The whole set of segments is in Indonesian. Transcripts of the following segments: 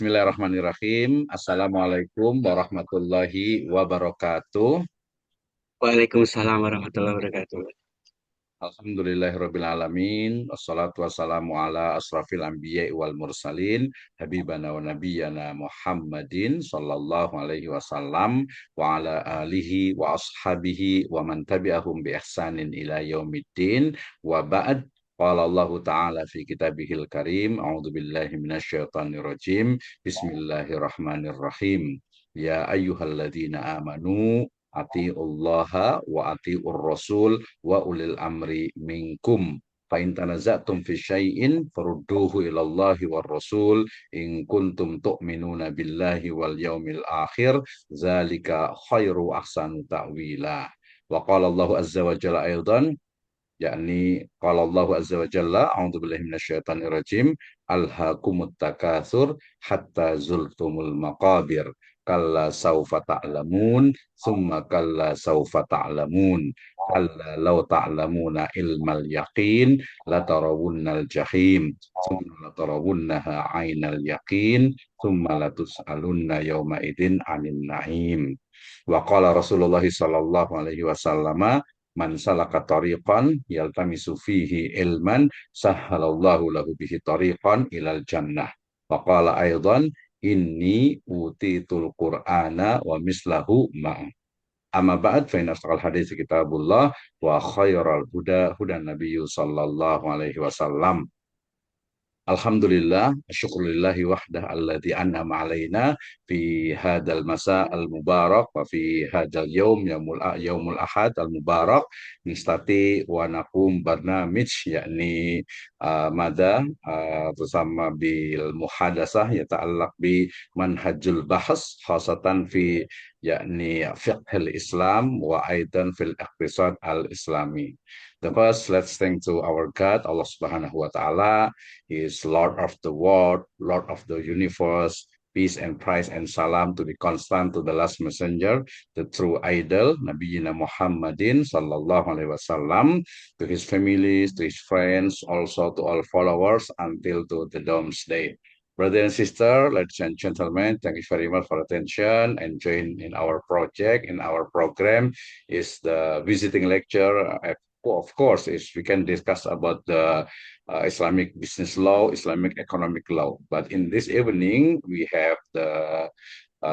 Bismillahirrahmanirrahim. Assalamualaikum warahmatullahi wabarakatuh. Waalaikumsalam warahmatullahi wabarakatuh. Alhamdulillahirrabbilalamin. Wassalatu wassalamu ala asrafil anbiya wal mursalin. Habibana wa nabiyyana Muhammadin sallallahu alaihi wasallam wa ala alihi wa ashabihi wa man tabi'ahum bi ihsanin ila yaumiddin. Wa ba'd. Qala Allah Ta'ala fi kitabihil karim. A'udzu billahi minasyaitonir rajim. Bismillahirrahmanirrahim. Ya ayyuhalladzina amanu atiullaha wa atiur rasul wa ulil amri minkum. Fa in tanaza'tum fi syai'in farudduhu ila Allahi war Rasul in kuntum tu'minuna billahi wal yaumil akhir zalika khairu ahsanu ta'wila. Wa qala Allahu azza wa jalla aidan, yakni qala Allahu azza wa jalla a'udzu billahi minasyaitonir rajim, alhaakumut takatsur hatta zultumul maqabir kalla saufa ta'lamun summa kalla saufa ta'lamun kalla law ta'lamuna ilmal yaqin latarawunnal jahim summa latarawunnaha ainal yaqin summa latus'alunna yawma idin 'anil na'im. Wa qala Rasulullah sallallahu alaihi wasallam, man salaka tariqan yaltamisu fihi ilman sahhalallahu lahu bihi tariqan ilal jannah. Wa qala aidan, inni utitul qur'ana wa mislahu ma'a. Amma ba'd fa inna asdaqal hadits kitabullah wa khairal huda hudan nabiyyu sallallahu alaihi wasallam. Alhamdulillah, syukurlillahi wahdah alladzi an'ama alaina fi hadzal masa al mubarak wa fi hadzal yaumul ahad al mubarak nistati wa naqum barnamij, yakni bersama bil muhadasah yata'allaq bi manhajul bahas khasatan fi yakni fiqhil Islam wa aidan fil iqtisad al Islami. The first, let's thank to our God, Allah Subhanahu wa Ta'ala. He is Lord of the world, Lord of the universe. Peace and praise and salam to be constant to the last messenger, the true idol, Nabiyyina Muhammadin sallallahu alaihi wasallam, to his families, to his friends, also to all followers until to the doomsday. Brother and sister, ladies and gentlemen, thank you very much for attention and join in our project, in our program is the visiting lecture. Of course, is we can discuss about the Islamic business law, Islamic economic law. But in this evening, we have the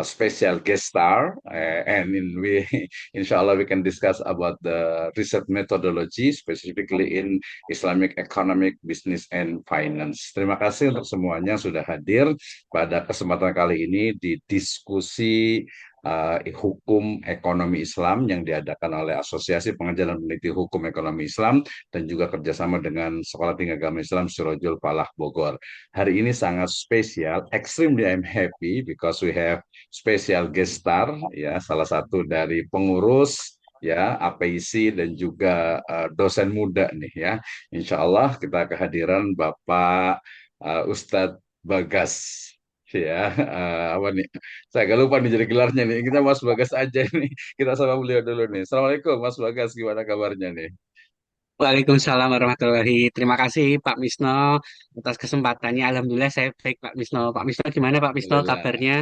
special guest star, and inshallah, we can discuss about the research methodology, specifically in Islamic economic, business, and finance. Terima kasih untuk semuanya yang sudah hadir pada kesempatan kali ini di diskusi hukum ekonomi Islam yang diadakan oleh Asosiasi Pengajar dan Peneliti Hukum Ekonomi Islam dan juga kerjasama dengan Sekolah Tinggi Agama Islam Sirojul Falah Bogor. Hari ini sangat spesial, extremely I'm happy because we have special guest star, ya, salah satu dari pengurus ya APIC dan juga dosen muda nih ya. Insya Allah kita kehadiran Bapak Ustadz Bagas ya, apa nih? Saya agak lupa nih jadi gelarnya nih. Kita Mas Bagas aja nih. Kita sama beliau dulu nih. Assalamualaikum Mas Bagas, gimana kabarnya nih? Waalaikumsalam warahmatullahi. Terima kasih Pak Misno atas kesempatannya. Alhamdulillah saya baik Pak Misno. Pak Misno gimana Pak Misno Alhamdulillah. kabarnya?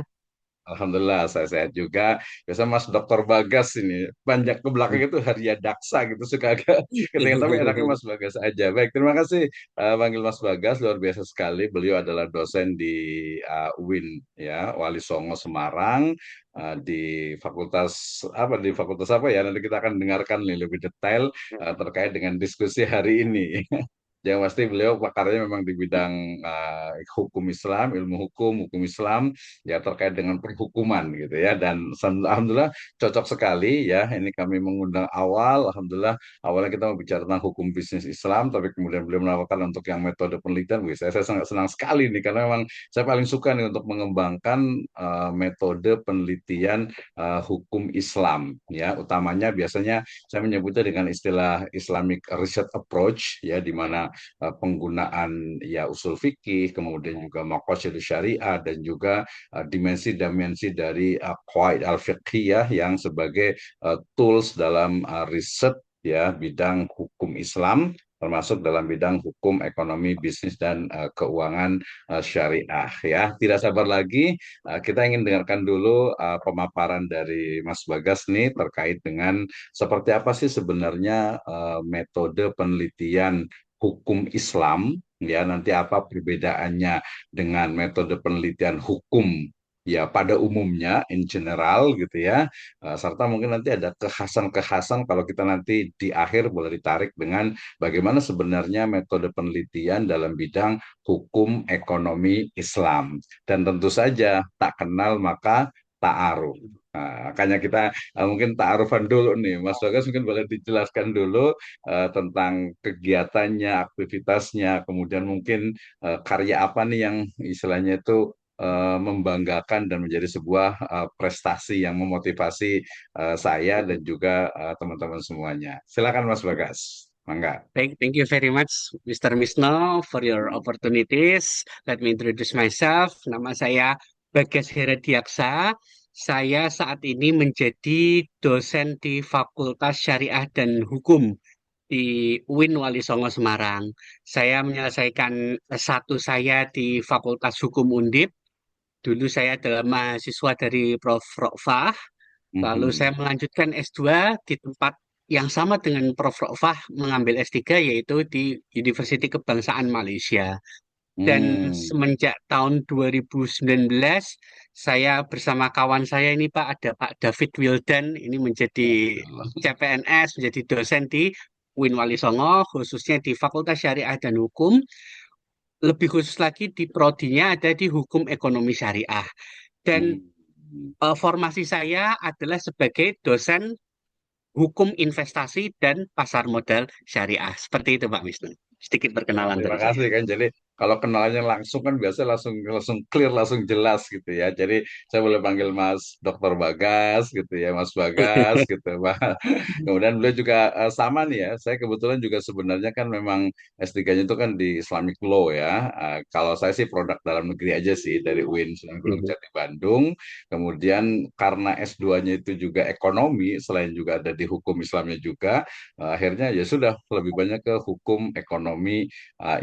Alhamdulillah saya sehat juga. Biasa Mas Dokter Bagas ini banyak ke belakang itu Haria Daksa gitu suka agak ketika, tapi enaknya Mas Bagas aja. Baik, terima kasih panggil Mas Bagas, luar biasa sekali. Beliau adalah dosen di UIN ya, Wali Songo Semarang, di fakultas apa ya? Nanti kita akan dengarkan nih lebih detail terkait dengan diskusi hari ini. Yang pasti beliau pakarnya memang di bidang hukum Islam, ilmu hukum, hukum Islam, ya terkait dengan perhukuman gitu ya. Dan alhamdulillah cocok sekali ya. Ini kami mengundang awal, alhamdulillah awalnya kita mau bicara tentang hukum bisnis Islam, tapi kemudian beliau menawarkan untuk yang metode penelitian. Wih, saya sangat senang sekali nih karena memang saya paling suka nih untuk mengembangkan metode penelitian hukum Islam ya. Utamanya biasanya saya menyebutnya dengan istilah Islamic Research Approach ya, di mana penggunaan ya usul fikih, kemudian juga maqasid syariah dan juga dimensi-dimensi dari qawaid al-fiqhiyah yang sebagai tools dalam riset ya bidang hukum Islam, termasuk dalam bidang hukum, ekonomi, bisnis, dan keuangan syariah. Ya, tidak sabar lagi, kita ingin dengarkan dulu pemaparan dari Mas Bagas nih terkait dengan seperti apa sih sebenarnya metode penelitian hukum Islam, ya nanti apa perbedaannya dengan metode penelitian hukum ya pada umumnya in general gitu ya. Serta mungkin nanti ada kekhasan-kekhasan kalau kita nanti di akhir boleh ditarik dengan bagaimana sebenarnya metode penelitian dalam bidang hukum ekonomi Islam. Dan tentu saja tak kenal maka ta'aruf. Nah, makanya kita mungkin ta'arufan dulu nih, Mas Bagas mungkin boleh dijelaskan dulu tentang kegiatannya, aktivitasnya, kemudian mungkin karya apa nih yang istilahnya itu membanggakan dan menjadi sebuah prestasi yang memotivasi saya dan juga teman-teman semuanya. Silakan Mas Bagas. Mangga. Thank you very much, Mr. Misno, for your opportunities. Let me introduce myself. Nama saya Bagas Heradiaksa. Saya saat ini menjadi dosen di Fakultas Syariah dan Hukum di UIN Wali Songo Semarang. Saya menyelesaikan S1 saya di Fakultas Hukum Undip. Dulu saya adalah mahasiswa dari Prof. Rokfah. Lalu saya Mhm. melanjutkan S2 di tempat yang sama dengan Prof. Rokfah mengambil S3 yaitu di Universiti Kebangsaan Malaysia. Dan Hmm. semenjak tahun 2019 saya bersama kawan saya ini Pak ada Pak David Wildan ini menjadi Masya Allah. CPNS, menjadi dosen di UIN Wali Songo khususnya di Fakultas Syariah dan Hukum. Lebih khusus lagi di prodinya ada di Hukum Ekonomi Syariah. Dan Hmm. formasi saya adalah sebagai dosen hukum investasi dan pasar modal syariah. Seperti itu Pak Wisnu. Sedikit Ya, perkenalan terima dari saya. kasih kan. Jadi kalau kenalannya langsung kan biasa langsung langsung clear, langsung jelas gitu ya. Jadi saya boleh panggil Mas Dokter Bagas gitu ya, Mas Bagas gitu, Pak. Kemudian beliau juga sama nih ya. Saya kebetulan juga sebenarnya kan memang S3-nya itu kan di Islamic Law ya. Kalau saya sih produk dalam negeri aja sih dari UIN Sunan Gunung Jati Bandung. Kemudian karena S2-nya itu juga ekonomi, selain juga ada di hukum Islamnya juga, akhirnya ya sudah lebih banyak ke hukum ekonomi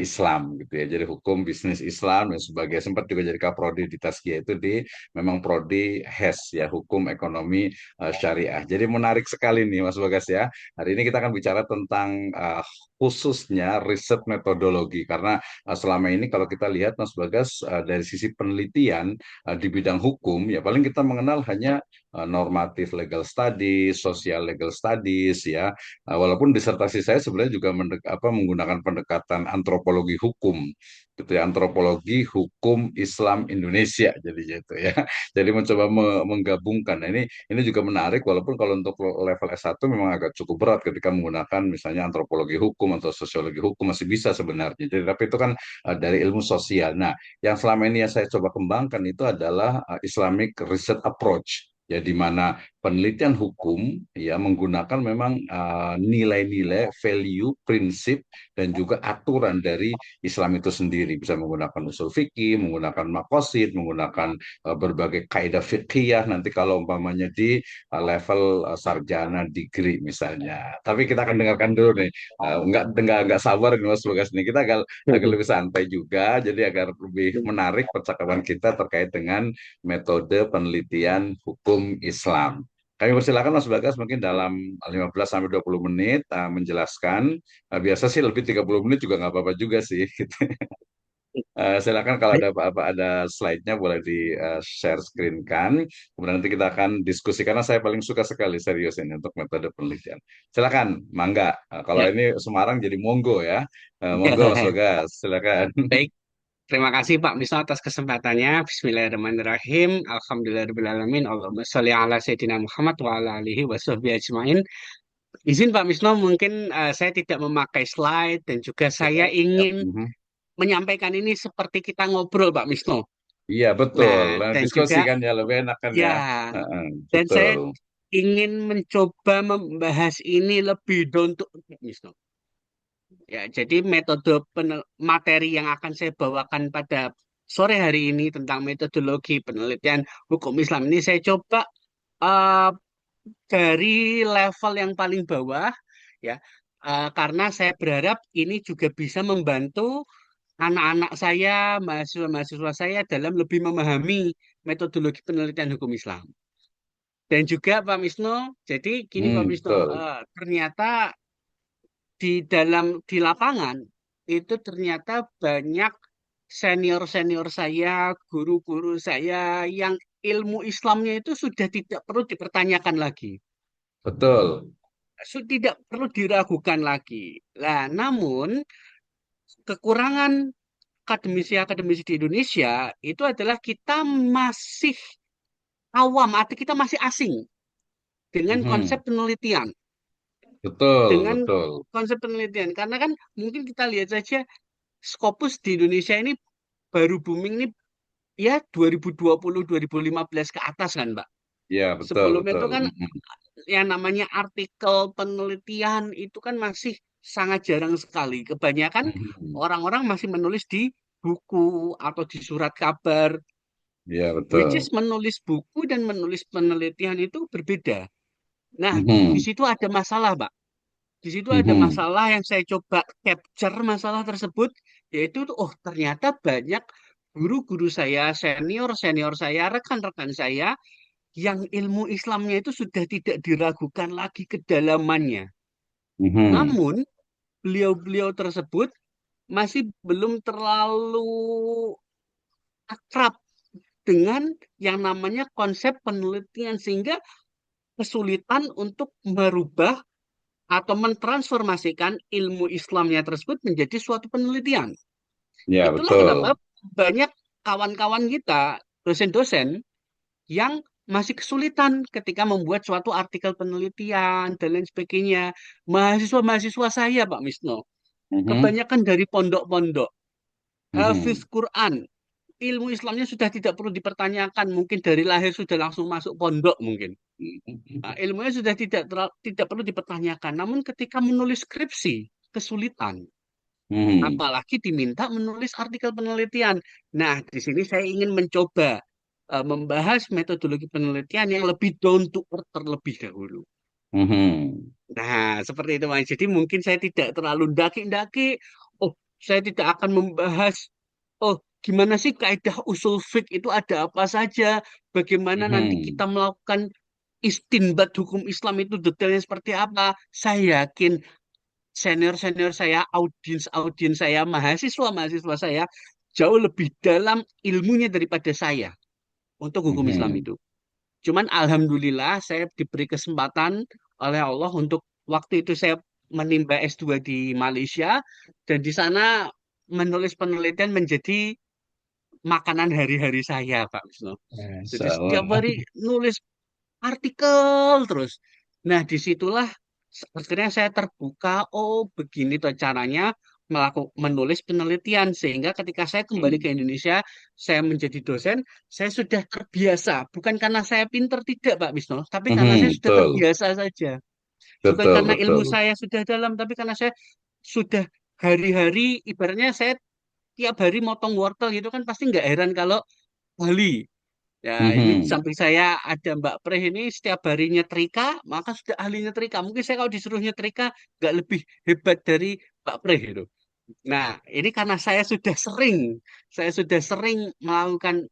Islam gitu ya. Jadi hukum bisnis Islam dan sebagai sempat juga jadi kaprodi di Taskia itu di memang prodi HES ya hukum ekonomi syariah. Jadi menarik sekali nih Mas Bagas ya. Hari ini kita akan bicara tentang khususnya riset metodologi karena selama ini kalau kita lihat Mas Bagas dari sisi penelitian di bidang hukum ya paling kita mengenal hanya normatif legal studies, social legal studies ya. Walaupun disertasi saya sebenarnya juga menggunakan pendekatan antropologi hukum, gitu ya, antropologi hukum Islam Indonesia, jadi gitu ya. Jadi mencoba menggabungkan. Nah, ini juga menarik, walaupun kalau untuk level S1 memang agak cukup berat ketika menggunakan misalnya antropologi hukum atau sosiologi hukum masih bisa sebenarnya. Jadi tapi itu kan dari ilmu sosial. Nah, yang selama ini yang saya coba kembangkan itu adalah Islamic Research Approach. Ya, di mana penelitian hukum ya menggunakan memang nilai-nilai, value, prinsip dan juga aturan dari Islam itu sendiri bisa menggunakan usul fikih, menggunakan makosid, menggunakan berbagai kaidah fikih nanti kalau umpamanya di level sarjana degree misalnya. Tapi kita akan dengarkan dulu nih, nggak sabar nih Mas Lukas nih kita agak lebih santai juga, jadi agar lebih menarik percakapan kita terkait dengan metode penelitian hukum Islam. Kami persilakan Mas Bagas mungkin dalam 15 sampai 20 menit menjelaskan. Biasa sih lebih 30 menit juga nggak apa-apa juga sih. Silakan kalau ada apa-apa ada slide-nya boleh di share screen kan. Kemudian nanti kita akan diskusi karena saya paling suka sekali serius ini untuk metode penelitian. Silakan, mangga. Kalau Ya, ini Semarang jadi monggo ya. Monggo Mas ya. Bagas, silakan. Baik, terima kasih Pak Misno atas kesempatannya. Bismillahirrahmanirrahim. Alhamdulillahirrahmanirrahim. Allahumma sholli ala Sayyidina Muhammad wa ala alihi wa sahbihi ajma'in. Izin Pak Misno, mungkin saya tidak memakai slide dan juga saya Siap, siap. ingin Mhm. menyampaikan ini seperti kita ngobrol Pak Misno. Iya betul. Nah, Nah, dan diskusi juga kan ya lebih enak kan ya. ya, Heeh, dan betul. saya ingin mencoba membahas ini lebih untuk Wisnu. Ya, jadi metode materi yang akan saya bawakan pada sore hari ini tentang metodologi penelitian hukum Islam ini saya coba eh, dari level yang paling bawah ya karena saya berharap ini juga bisa membantu anak-anak saya, mahasiswa-mahasiswa saya dalam lebih memahami metodologi penelitian hukum Islam. Dan juga Pak Misno, jadi gini Pak Misno, Betul. ternyata di lapangan itu ternyata banyak senior-senior saya, guru-guru saya yang ilmu Islamnya itu sudah tidak perlu dipertanyakan lagi. Betul. Tidak perlu diragukan lagi. Nah, namun kekurangan akademisi-akademisi di Indonesia itu adalah kita masih awam, arti kita masih asing dengan konsep Mhm. penelitian. Betul, Dengan betul. konsep penelitian. Karena kan mungkin kita lihat saja Scopus di Indonesia ini baru booming nih ya 2020, 2015 ke atas kan, Mbak. Ya, betul, Sebelumnya betul. itu kan Mhm. yang namanya artikel penelitian itu kan masih sangat jarang sekali. Kebanyakan Mhm. orang-orang masih menulis di buku atau di surat kabar, Ya, which is betul. menulis buku dan menulis penelitian itu berbeda. Nah, di Mhm. situ ada masalah, Pak. Di situ ada Mhm. masalah yang saya coba capture masalah tersebut, yaitu oh ternyata banyak guru-guru saya, senior-senior saya, rekan-rekan saya yang ilmu Islamnya itu sudah tidak diragukan lagi kedalamannya. Mhm. Namun, beliau-beliau tersebut masih belum terlalu akrab dengan yang namanya konsep penelitian sehingga kesulitan untuk merubah atau mentransformasikan ilmu Islamnya tersebut menjadi suatu penelitian. Ya, Itulah kenapa betul. banyak kawan-kawan kita, dosen-dosen, yang masih kesulitan ketika membuat suatu artikel penelitian dan lain sebagainya. Mahasiswa-mahasiswa saya, Pak Misno, Mhm. kebanyakan dari pondok-pondok, Hafiz Mhm. Quran, ilmu Islamnya sudah tidak perlu dipertanyakan, mungkin dari lahir sudah langsung masuk pondok mungkin. Nah, Mhm. ilmunya sudah tidak perlu dipertanyakan. Namun ketika menulis skripsi, kesulitan. Mhm. Apalagi diminta menulis artikel penelitian. Nah, di sini saya ingin mencoba membahas metodologi penelitian yang lebih down to earth terlebih dahulu. Mhm. Nah, seperti itu, Mas. Jadi mungkin saya tidak terlalu daki-daki. Oh, saya tidak akan membahas, oh, gimana sih kaidah usul fiqh itu ada apa saja? Bagaimana nanti kita Mhm. melakukan istinbat hukum Islam itu detailnya seperti apa? Saya yakin senior-senior saya, audiens-audiens saya, mahasiswa-mahasiswa saya jauh lebih dalam ilmunya daripada saya untuk hukum Islam Mhm. itu. Cuman alhamdulillah saya diberi kesempatan oleh Allah untuk waktu itu saya menimba S2 di Malaysia dan di sana menulis penelitian menjadi makanan hari-hari saya, Pak Wisnu. Jadi setiap Salah. hari nulis artikel terus. Nah, disitulah akhirnya saya terbuka, oh begini tuh caranya menulis penelitian. Sehingga ketika saya kembali ke Mhm. Indonesia, saya menjadi dosen, saya sudah terbiasa. Bukan karena saya pinter tidak, Pak Wisnu, tapi karena saya Mhm. sudah Betul. terbiasa saja. Bukan Betul, karena ilmu betul. saya sudah dalam, tapi karena saya sudah hari-hari, ibaratnya saya tiap hari motong wortel gitu kan pasti nggak heran kalau ahli. Ya, ini di Mhm. samping saya ada Mbak Pre ini setiap hari nyetrika, maka sudah ahli nyetrika. Mungkin saya kalau disuruh nyetrika nggak lebih hebat dari Mbak Pre gitu. Nah, ini karena saya sudah sering melakukan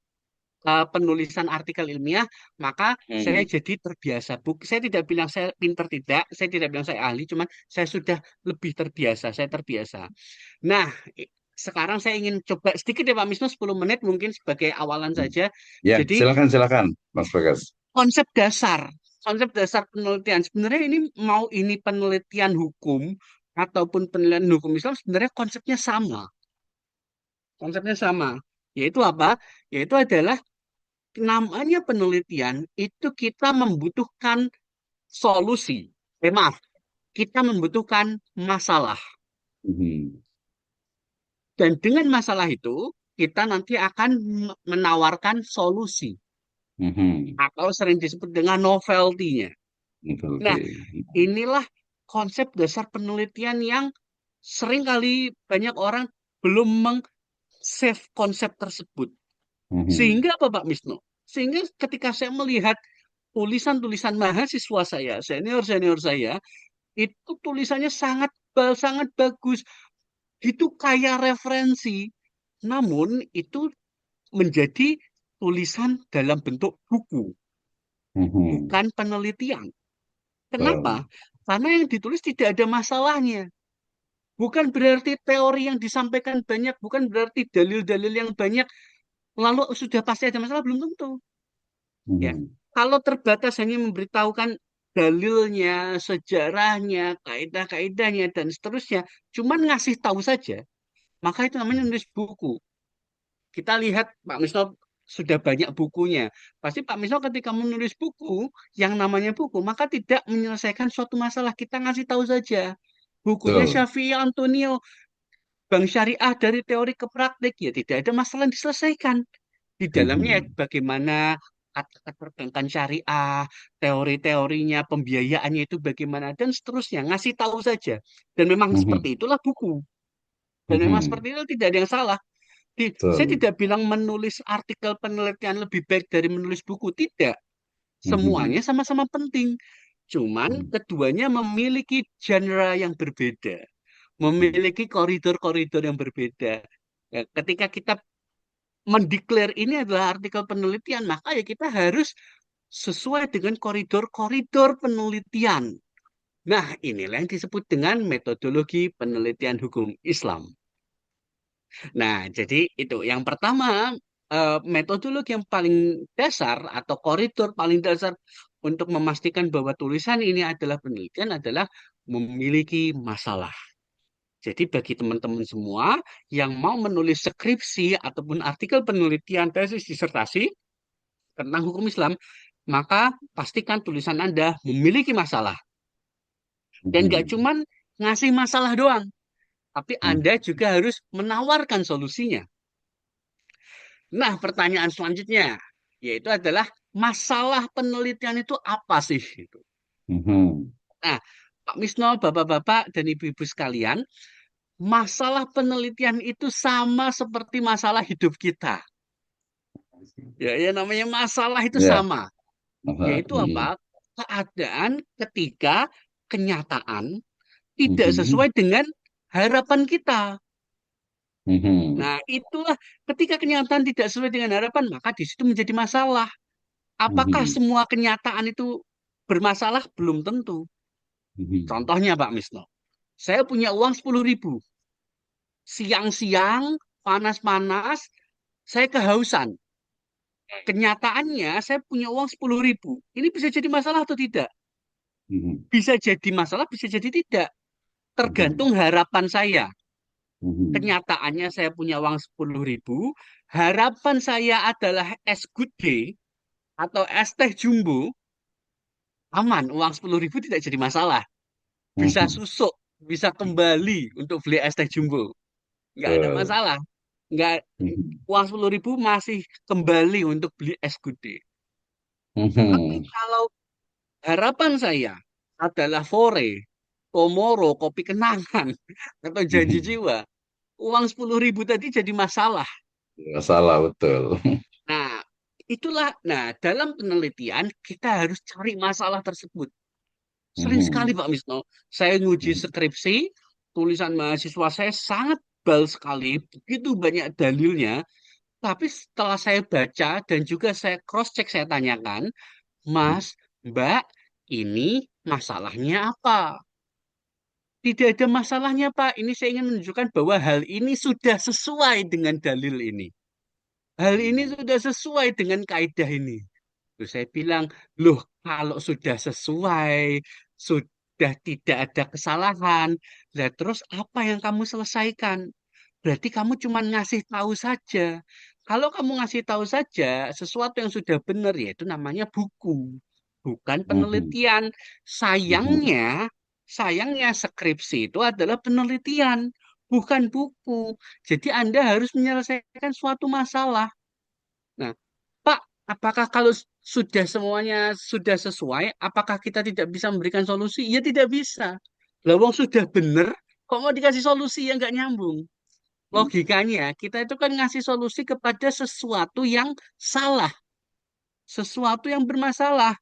penulisan artikel ilmiah, maka saya Mhm. jadi terbiasa. Saya tidak bilang saya pinter tidak, saya tidak bilang saya ahli, cuman saya sudah lebih terbiasa, saya terbiasa. Nah, sekarang saya ingin coba sedikit ya Pak Misno 10 menit mungkin sebagai awalan saja. Ya, Jadi silakan, silakan, Mas Bagas. konsep dasar, konsep dasar penelitian. Sebenarnya ini mau ini penelitian hukum ataupun penelitian hukum Islam sebenarnya konsepnya sama. Konsepnya sama. Yaitu apa? Yaitu adalah namanya penelitian itu kita membutuhkan solusi. Maaf, kita membutuhkan masalah. Mhm. Dan dengan masalah itu kita nanti akan menawarkan solusi Mhm. atau sering disebut dengan novelty-nya. Nah, Oke. inilah konsep dasar penelitian yang sering kali banyak orang belum meng-save konsep tersebut. Mhm. Sehingga apa Pak Misno? Sehingga ketika saya melihat tulisan-tulisan mahasiswa saya, senior-senior saya, itu tulisannya sangat tebal, sangat bagus. Itu kaya referensi. Namun itu menjadi tulisan dalam bentuk buku, Mhm. bukan penelitian. Betul. Kenapa? Karena yang ditulis tidak ada masalahnya. Bukan berarti teori yang disampaikan banyak, bukan berarti dalil-dalil yang banyak, lalu sudah pasti ada masalah, belum tentu. Ya, Mhm. kalau terbatas hanya memberitahukan dalilnya, sejarahnya, kaidah-kaidahnya, dan seterusnya, cuman ngasih tahu saja, maka itu namanya nulis buku. Kita lihat Pak Misno sudah banyak bukunya. Pasti Pak Misno ketika menulis buku, yang namanya buku, maka tidak menyelesaikan suatu masalah. Kita ngasih tahu saja. Bukunya Betul. Syafi'i Antonio, Bank Syariah dari teori ke praktik, ya tidak ada masalah yang diselesaikan. Di dalamnya Mhm. bagaimana kata perbankan syariah, teori-teorinya, pembiayaannya itu bagaimana, dan seterusnya. Ngasih tahu saja. Dan memang Mhm. seperti itulah buku. Dan memang Mhm. seperti itu tidak ada yang salah. Saya Betul. tidak bilang menulis artikel penelitian lebih baik dari menulis buku. Tidak. Mhm. Semuanya sama-sama penting. Cuman Mhm. keduanya memiliki genre yang berbeda. Memiliki koridor-koridor yang berbeda. Ya, ketika kita mendeklar ini adalah artikel penelitian, maka ya kita harus sesuai dengan koridor-koridor penelitian. Nah, inilah yang disebut dengan metodologi penelitian hukum Islam. Nah, jadi itu yang pertama, metodologi yang paling dasar atau koridor paling dasar untuk memastikan bahwa tulisan ini adalah penelitian adalah memiliki masalah. Jadi bagi teman-teman semua yang mau menulis skripsi ataupun artikel penelitian tesis disertasi tentang hukum Islam, maka pastikan tulisan Anda memiliki masalah. Dan gak Mhm. cuman ngasih masalah doang, tapi Anda Mhm. juga harus menawarkan solusinya. Nah, pertanyaan selanjutnya yaitu adalah masalah penelitian itu apa sih? Gitu. Mhm. Nah, Pak Misno, Bapak-bapak dan Ibu-ibu sekalian, masalah penelitian itu sama seperti masalah hidup kita. Ya, ya namanya masalah itu Ya. sama, Aha. yaitu apa? Mhm. Keadaan ketika kenyataan tidak Mhm. sesuai dengan harapan kita. Mhm. Nah, itulah ketika kenyataan tidak sesuai dengan harapan, maka di situ menjadi masalah. Apakah Mhm. semua kenyataan itu bermasalah? Belum tentu. Mhm. Contohnya Pak Misno, saya punya uang 10.000. Siang-siang, panas-panas, saya kehausan. Kenyataannya saya punya uang 10.000. Ini bisa jadi masalah atau tidak? Mhm. Bisa jadi masalah, bisa jadi tidak. Mhm. Tergantung harapan saya. Mhm. Kenyataannya saya punya uang 10.000. Harapan saya adalah es good day atau es teh jumbo. Aman, uang 10.000 tidak jadi masalah. Bisa Mhm. susuk, bisa kembali untuk beli es teh jumbo. Nggak ada Betul. masalah. Nggak, Mhm. uang 10.000 masih kembali untuk beli es good day. Tapi Mhm. kalau harapan saya adalah fore, tomorrow, kopi kenangan, atau janji Mhm. jiwa. Uang 10.000 tadi jadi masalah. Salah betul. Nah, itulah. Nah, dalam penelitian kita harus cari masalah tersebut. Sering sekali Mhm. Pak Misno, saya nguji Mhm. skripsi, tulisan mahasiswa saya sangat tebal sekali, begitu banyak dalilnya. Tapi setelah saya baca dan juga saya cross check, saya tanyakan, Mas, Mbak, ini masalahnya apa? Tidak ada masalahnya, Pak. Ini saya ingin menunjukkan bahwa hal ini sudah sesuai dengan dalil ini. Hal ini sudah sesuai dengan kaidah ini. Terus saya bilang, loh, kalau sudah sesuai, sudah tidak ada kesalahan, lah terus apa yang kamu selesaikan? Berarti kamu cuma ngasih tahu saja. Kalau kamu ngasih tahu saja sesuatu yang sudah benar, ya itu namanya buku, bukan Mhm. penelitian. Mhm. Sayangnya, sayangnya skripsi itu adalah penelitian, bukan buku. Jadi Anda harus menyelesaikan suatu masalah. Nah, Pak, apakah kalau sudah semuanya sudah sesuai, apakah kita tidak bisa memberikan solusi? Ya tidak bisa. Lah wong sudah benar, kok mau dikasih solusi yang nggak nyambung? Logikanya, kita itu kan ngasih solusi kepada sesuatu yang salah, sesuatu yang bermasalah.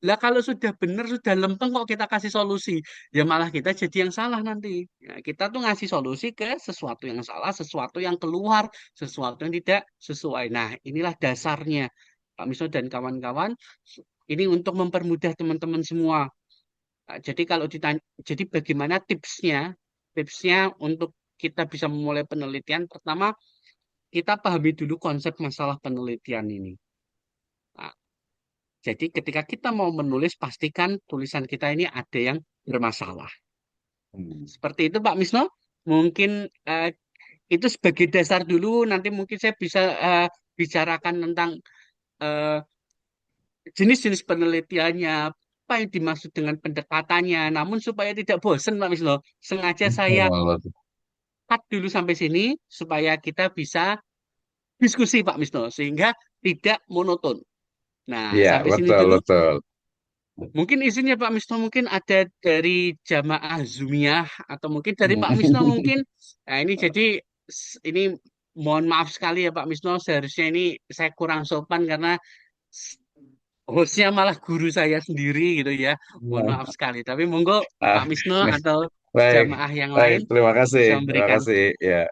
Lah kalau sudah benar, sudah lempeng kok kita kasih solusi, ya malah kita jadi yang salah nanti. Ya, kita tuh ngasih solusi ke sesuatu yang salah, sesuatu yang keluar, sesuatu yang tidak sesuai. Nah, inilah dasarnya Pak Misno dan kawan-kawan. Ini untuk mempermudah teman-teman semua. Nah, jadi kalau ditanya, jadi bagaimana tipsnya? Tipsnya untuk kita bisa memulai penelitian, pertama kita pahami dulu konsep masalah penelitian ini. Nah, jadi ketika kita mau menulis, pastikan tulisan kita ini ada yang bermasalah. Hmm. Seperti itu Pak Misno. Mungkin itu sebagai dasar dulu. Nanti mungkin saya bisa bicarakan tentang eh, jenis-jenis penelitiannya, apa yang dimaksud dengan pendekatannya. Namun supaya tidak bosan Pak Misno, sengaja saya cut dulu sampai sini supaya kita bisa diskusi Pak Misno sehingga tidak monoton. Nah, Iya, sampai sini betul, dulu. betul. Mungkin izinnya Pak Misno mungkin ada dari jamaah Zumiyah atau mungkin dari Pak Misno mungkin. Nah, ini jadi ini mohon maaf sekali ya Pak Misno, seharusnya ini saya kurang sopan karena s- hostnya malah guru saya sendiri gitu ya. Mohon maaf sekali. Tapi monggo Ah, Pak Misno nih, atau baik, jamaah yang baik. lain Terima kasih, bisa terima memberikan. kasih. Ya,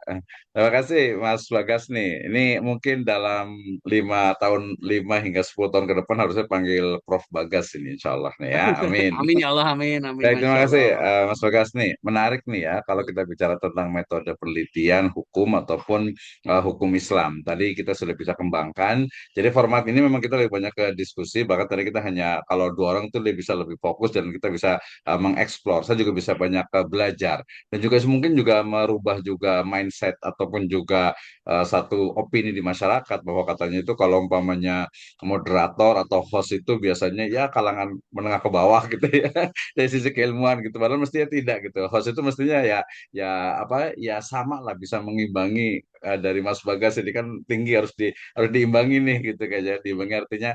terima kasih, Mas Bagas nih. Ini mungkin dalam 5 tahun, 5 hingga 10 tahun ke depan harusnya panggil Prof Bagas ini, Insya Allah nih ya. Amin. Amin ya Allah, amin, amin, Baik, terima Masya kasih Allah. Mas Bagas nih. Menarik nih ya kalau kita bicara tentang metode penelitian hukum ataupun hukum Islam. Tadi kita sudah bisa kembangkan. Jadi format ini memang kita lebih banyak ke diskusi. Bahkan tadi kita hanya kalau dua orang tuh bisa lebih fokus dan kita bisa mengeksplor. Saya juga bisa banyak belajar dan juga mungkin juga merubah juga mindset ataupun juga satu opini di masyarakat bahwa katanya itu kalau umpamanya moderator atau host itu biasanya ya kalangan menengah ke bawah gitu ya dari sisi keilmuan gitu padahal mestinya tidak gitu host itu mestinya ya ya apa ya sama lah bisa mengimbangi dari Mas Bagas ini kan tinggi harus diimbangi nih gitu kayaknya diimbangi artinya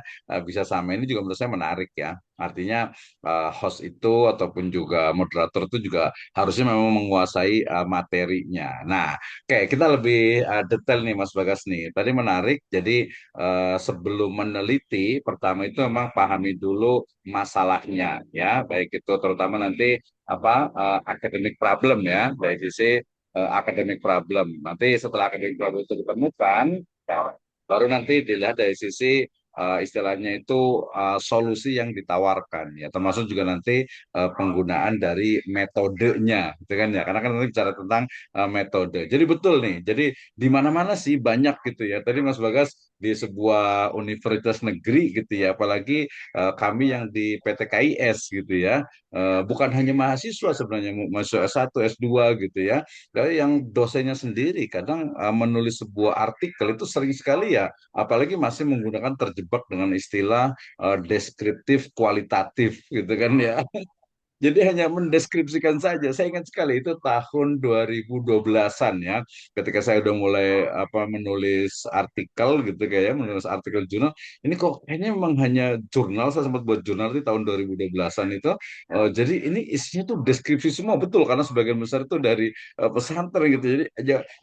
bisa sama ini juga menurut saya menarik ya artinya host itu ataupun juga moderator itu juga harusnya memang menguasai materinya. Nah, oke kita lebih detail nih Mas Bagas nih. Tadi menarik jadi sebelum meneliti, pertama itu memang pahami dulu masalahnya, ya, baik itu terutama nanti apa academic problem ya, dari sisi academic problem. Nanti setelah academic problem itu ditemukan, ya, baru nanti dilihat dari sisi istilahnya itu solusi yang ditawarkan ya termasuk juga nanti penggunaan dari metodenya gitu kan ya karena kan nanti bicara tentang metode jadi betul nih jadi di mana-mana sih banyak gitu ya. Tadi Mas Bagas di sebuah universitas negeri gitu ya, apalagi kami yang di PTKIS gitu ya, bukan hanya mahasiswa sebenarnya, mahasiswa S1, S2 gitu ya, dari yang dosennya sendiri kadang menulis sebuah artikel itu sering sekali ya, apalagi masih menggunakan terjebak dengan istilah deskriptif kualitatif gitu kan ya. Jadi hanya mendeskripsikan saja. Saya ingat sekali itu tahun 2012-an ya, ketika saya udah mulai apa menulis artikel gitu kayak ya, menulis artikel jurnal. Ini kok kayaknya memang hanya jurnal. Saya sempat buat jurnal di tahun 2012-an itu. Jadi ini isinya tuh deskripsi semua betul karena sebagian besar itu dari pesantren gitu. Jadi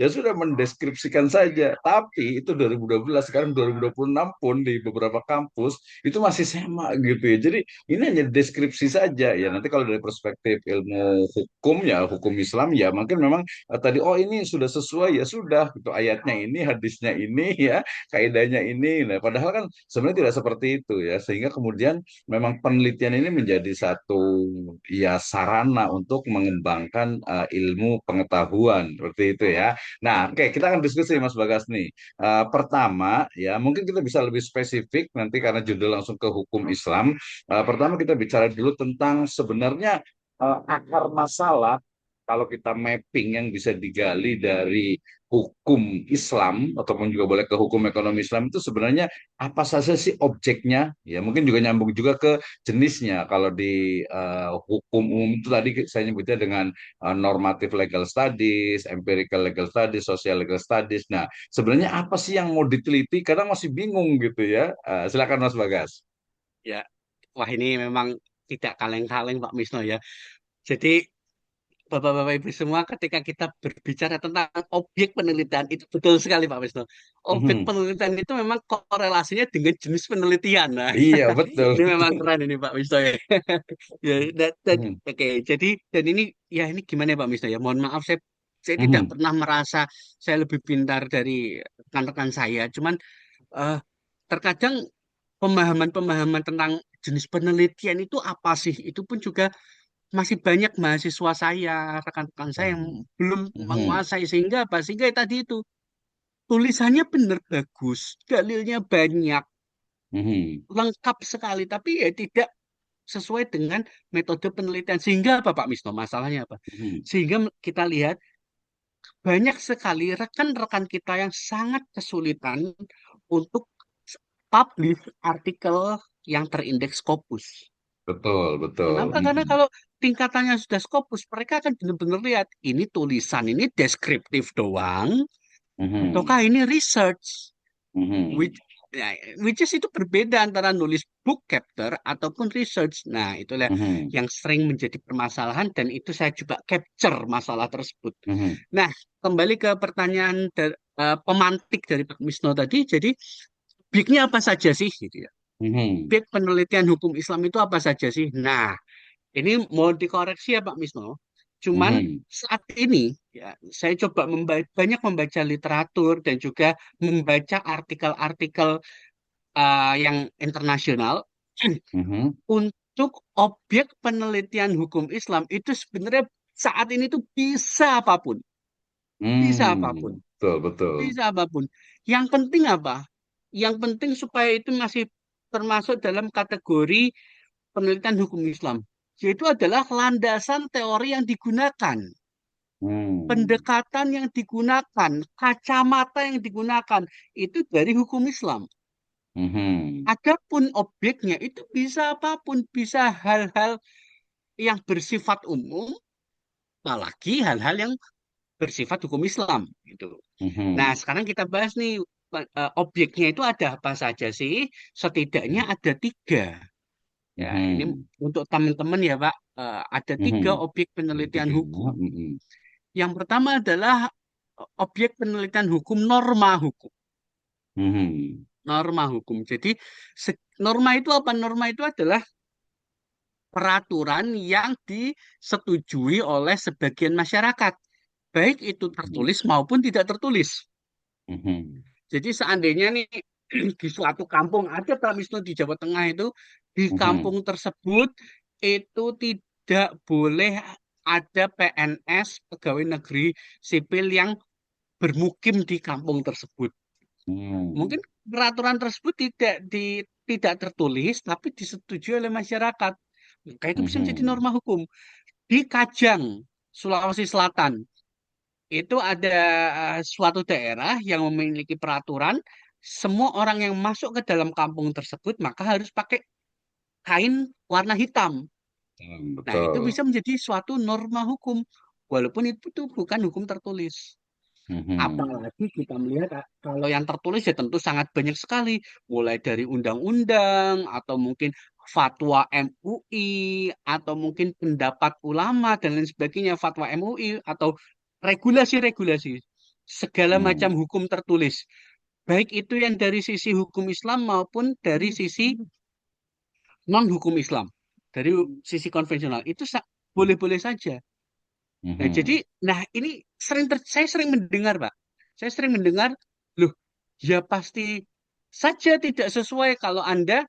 ya sudah mendeskripsikan saja. Tapi itu 2012, sekarang 2026 pun di beberapa kampus itu masih sama gitu ya. Jadi ini hanya deskripsi saja ya. Nanti kalau dari perspektif ilmu hukum ya, hukum Islam ya, mungkin memang tadi oh ini sudah sesuai ya sudah gitu ayatnya ini, hadisnya ini ya, kaidahnya ini. Nah, padahal kan sebenarnya tidak seperti itu ya. Sehingga kemudian memang penelitian ini menjadi satu ya sarana untuk mengembangkan ilmu pengetahuan seperti itu ya. Nah, oke kita akan diskusi Mas Bagas nih. Pertama ya, mungkin kita bisa lebih spesifik nanti karena judul langsung ke hukum Islam. Pertama kita bicara dulu tentang sebenarnya akar masalah kalau kita mapping yang bisa digali dari hukum Islam ataupun juga boleh ke hukum ekonomi Islam itu sebenarnya apa saja sih objeknya ya mungkin juga nyambung juga ke jenisnya kalau di hukum umum itu tadi saya nyebutnya dengan normative legal studies, empirical legal studies, social legal studies. Nah, sebenarnya apa sih yang mau diteliti? Kadang masih bingung gitu ya. Silakan Mas Bagas. Ya, wah ini memang tidak kaleng-kaleng Pak Misno ya. Jadi Bapak-bapak Ibu semua, ketika kita berbicara tentang objek penelitian, itu betul sekali Pak Wisnu. Objek Mhm. penelitian itu memang korelasinya dengan jenis penelitian. Nah, Iya, betul. ini memang keren ini Pak Wisnu ya. Ya, Mhm. oke. Jadi dan ini ya ini gimana ya Pak Wisnu ya? Mohon maaf saya tidak Mhm. pernah merasa saya lebih pintar dari rekan-rekan saya. Cuman eh, terkadang pemahaman-pemahaman tentang jenis penelitian itu apa sih? Itu pun juga masih banyak mahasiswa saya, rekan-rekan saya yang belum Mhm. menguasai sehingga apa? Sehingga tadi itu tulisannya benar bagus, dalilnya banyak, Mhm. lengkap sekali, tapi ya tidak sesuai dengan metode penelitian. Sehingga apa Pak Misno? Masalahnya apa? Mhm. Sehingga kita lihat banyak sekali rekan-rekan kita yang sangat kesulitan untuk publish artikel yang terindeks Scopus. Betul, betul. Kenapa? Karena Mhm. kalau tingkatannya sudah Scopus, mereka akan benar-benar lihat ini tulisan ini deskriptif doang, ataukah Mhm. ini research, which Mhm. ya, which is itu berbeda antara nulis book chapter ataupun research. Nah, itulah Mhm. yang sering menjadi permasalahan dan itu saya coba capture masalah tersebut. Mhm. Nah, kembali ke pertanyaan pemantik dari Pak Misno tadi, jadi bignya apa saja sih? Gitu ya. Mhm. Big penelitian hukum Islam itu apa saja sih? Nah, ini mau dikoreksi ya Pak Misno. Cuman Mhm. saat ini ya saya coba banyak membaca literatur dan juga membaca artikel-artikel yang internasional Mhm. untuk objek penelitian hukum Islam itu sebenarnya saat ini tuh bisa apapun, bisa apapun, Betul, betul. bisa apapun. Yang penting apa? Yang penting supaya itu masih termasuk dalam kategori penelitian hukum Islam, yaitu adalah landasan teori yang digunakan, Hmm. pendekatan yang digunakan, kacamata yang digunakan, itu dari hukum Islam. Mhm. Adapun objeknya itu bisa apapun, bisa hal-hal yang bersifat umum, apalagi hal-hal yang bersifat hukum Islam. Gitu. Nah, Mhm. sekarang kita bahas nih, objeknya itu ada apa saja sih? Setidaknya ada tiga. Ya, ini Mhm. untuk teman-teman ya, Pak. Ada tiga Mhm. objek Berarti penelitian gimana? hukum. Mhm. Yang pertama adalah objek penelitian hukum norma hukum. Mhm. Norma hukum. Jadi norma itu apa? Norma itu adalah peraturan yang disetujui oleh sebagian masyarakat, baik itu Mhm. tertulis maupun tidak tertulis. Mhm. Jadi seandainya nih di suatu kampung ada Pak Wisnu di Jawa Tengah itu di Mhm. kampung tersebut itu tidak boleh ada PNS pegawai negeri sipil yang bermukim di kampung tersebut. Hmm. Mungkin peraturan tersebut tidak tertulis tapi disetujui oleh masyarakat. Maka itu bisa menjadi Mhm. norma hukum. Di Kajang, Sulawesi Selatan, itu ada suatu daerah yang memiliki peraturan semua orang yang masuk ke dalam kampung tersebut maka harus pakai kain warna hitam. Nah, itu Betul. bisa menjadi suatu norma hukum walaupun itu tuh bukan hukum tertulis. Mhm. Apalagi kita melihat kalau yang tertulis ya tentu sangat banyak sekali, mulai dari undang-undang atau mungkin fatwa MUI atau mungkin pendapat ulama dan lain sebagainya, fatwa MUI atau regulasi-regulasi, segala macam Mhm. hukum tertulis, baik itu yang dari sisi hukum Islam maupun dari sisi non hukum Islam, dari sisi konvensional itu boleh-boleh saja. Nah, jadi, Mhm. nah ini saya sering mendengar, Pak. Saya sering mendengar, loh, ya pasti saja tidak sesuai kalau Anda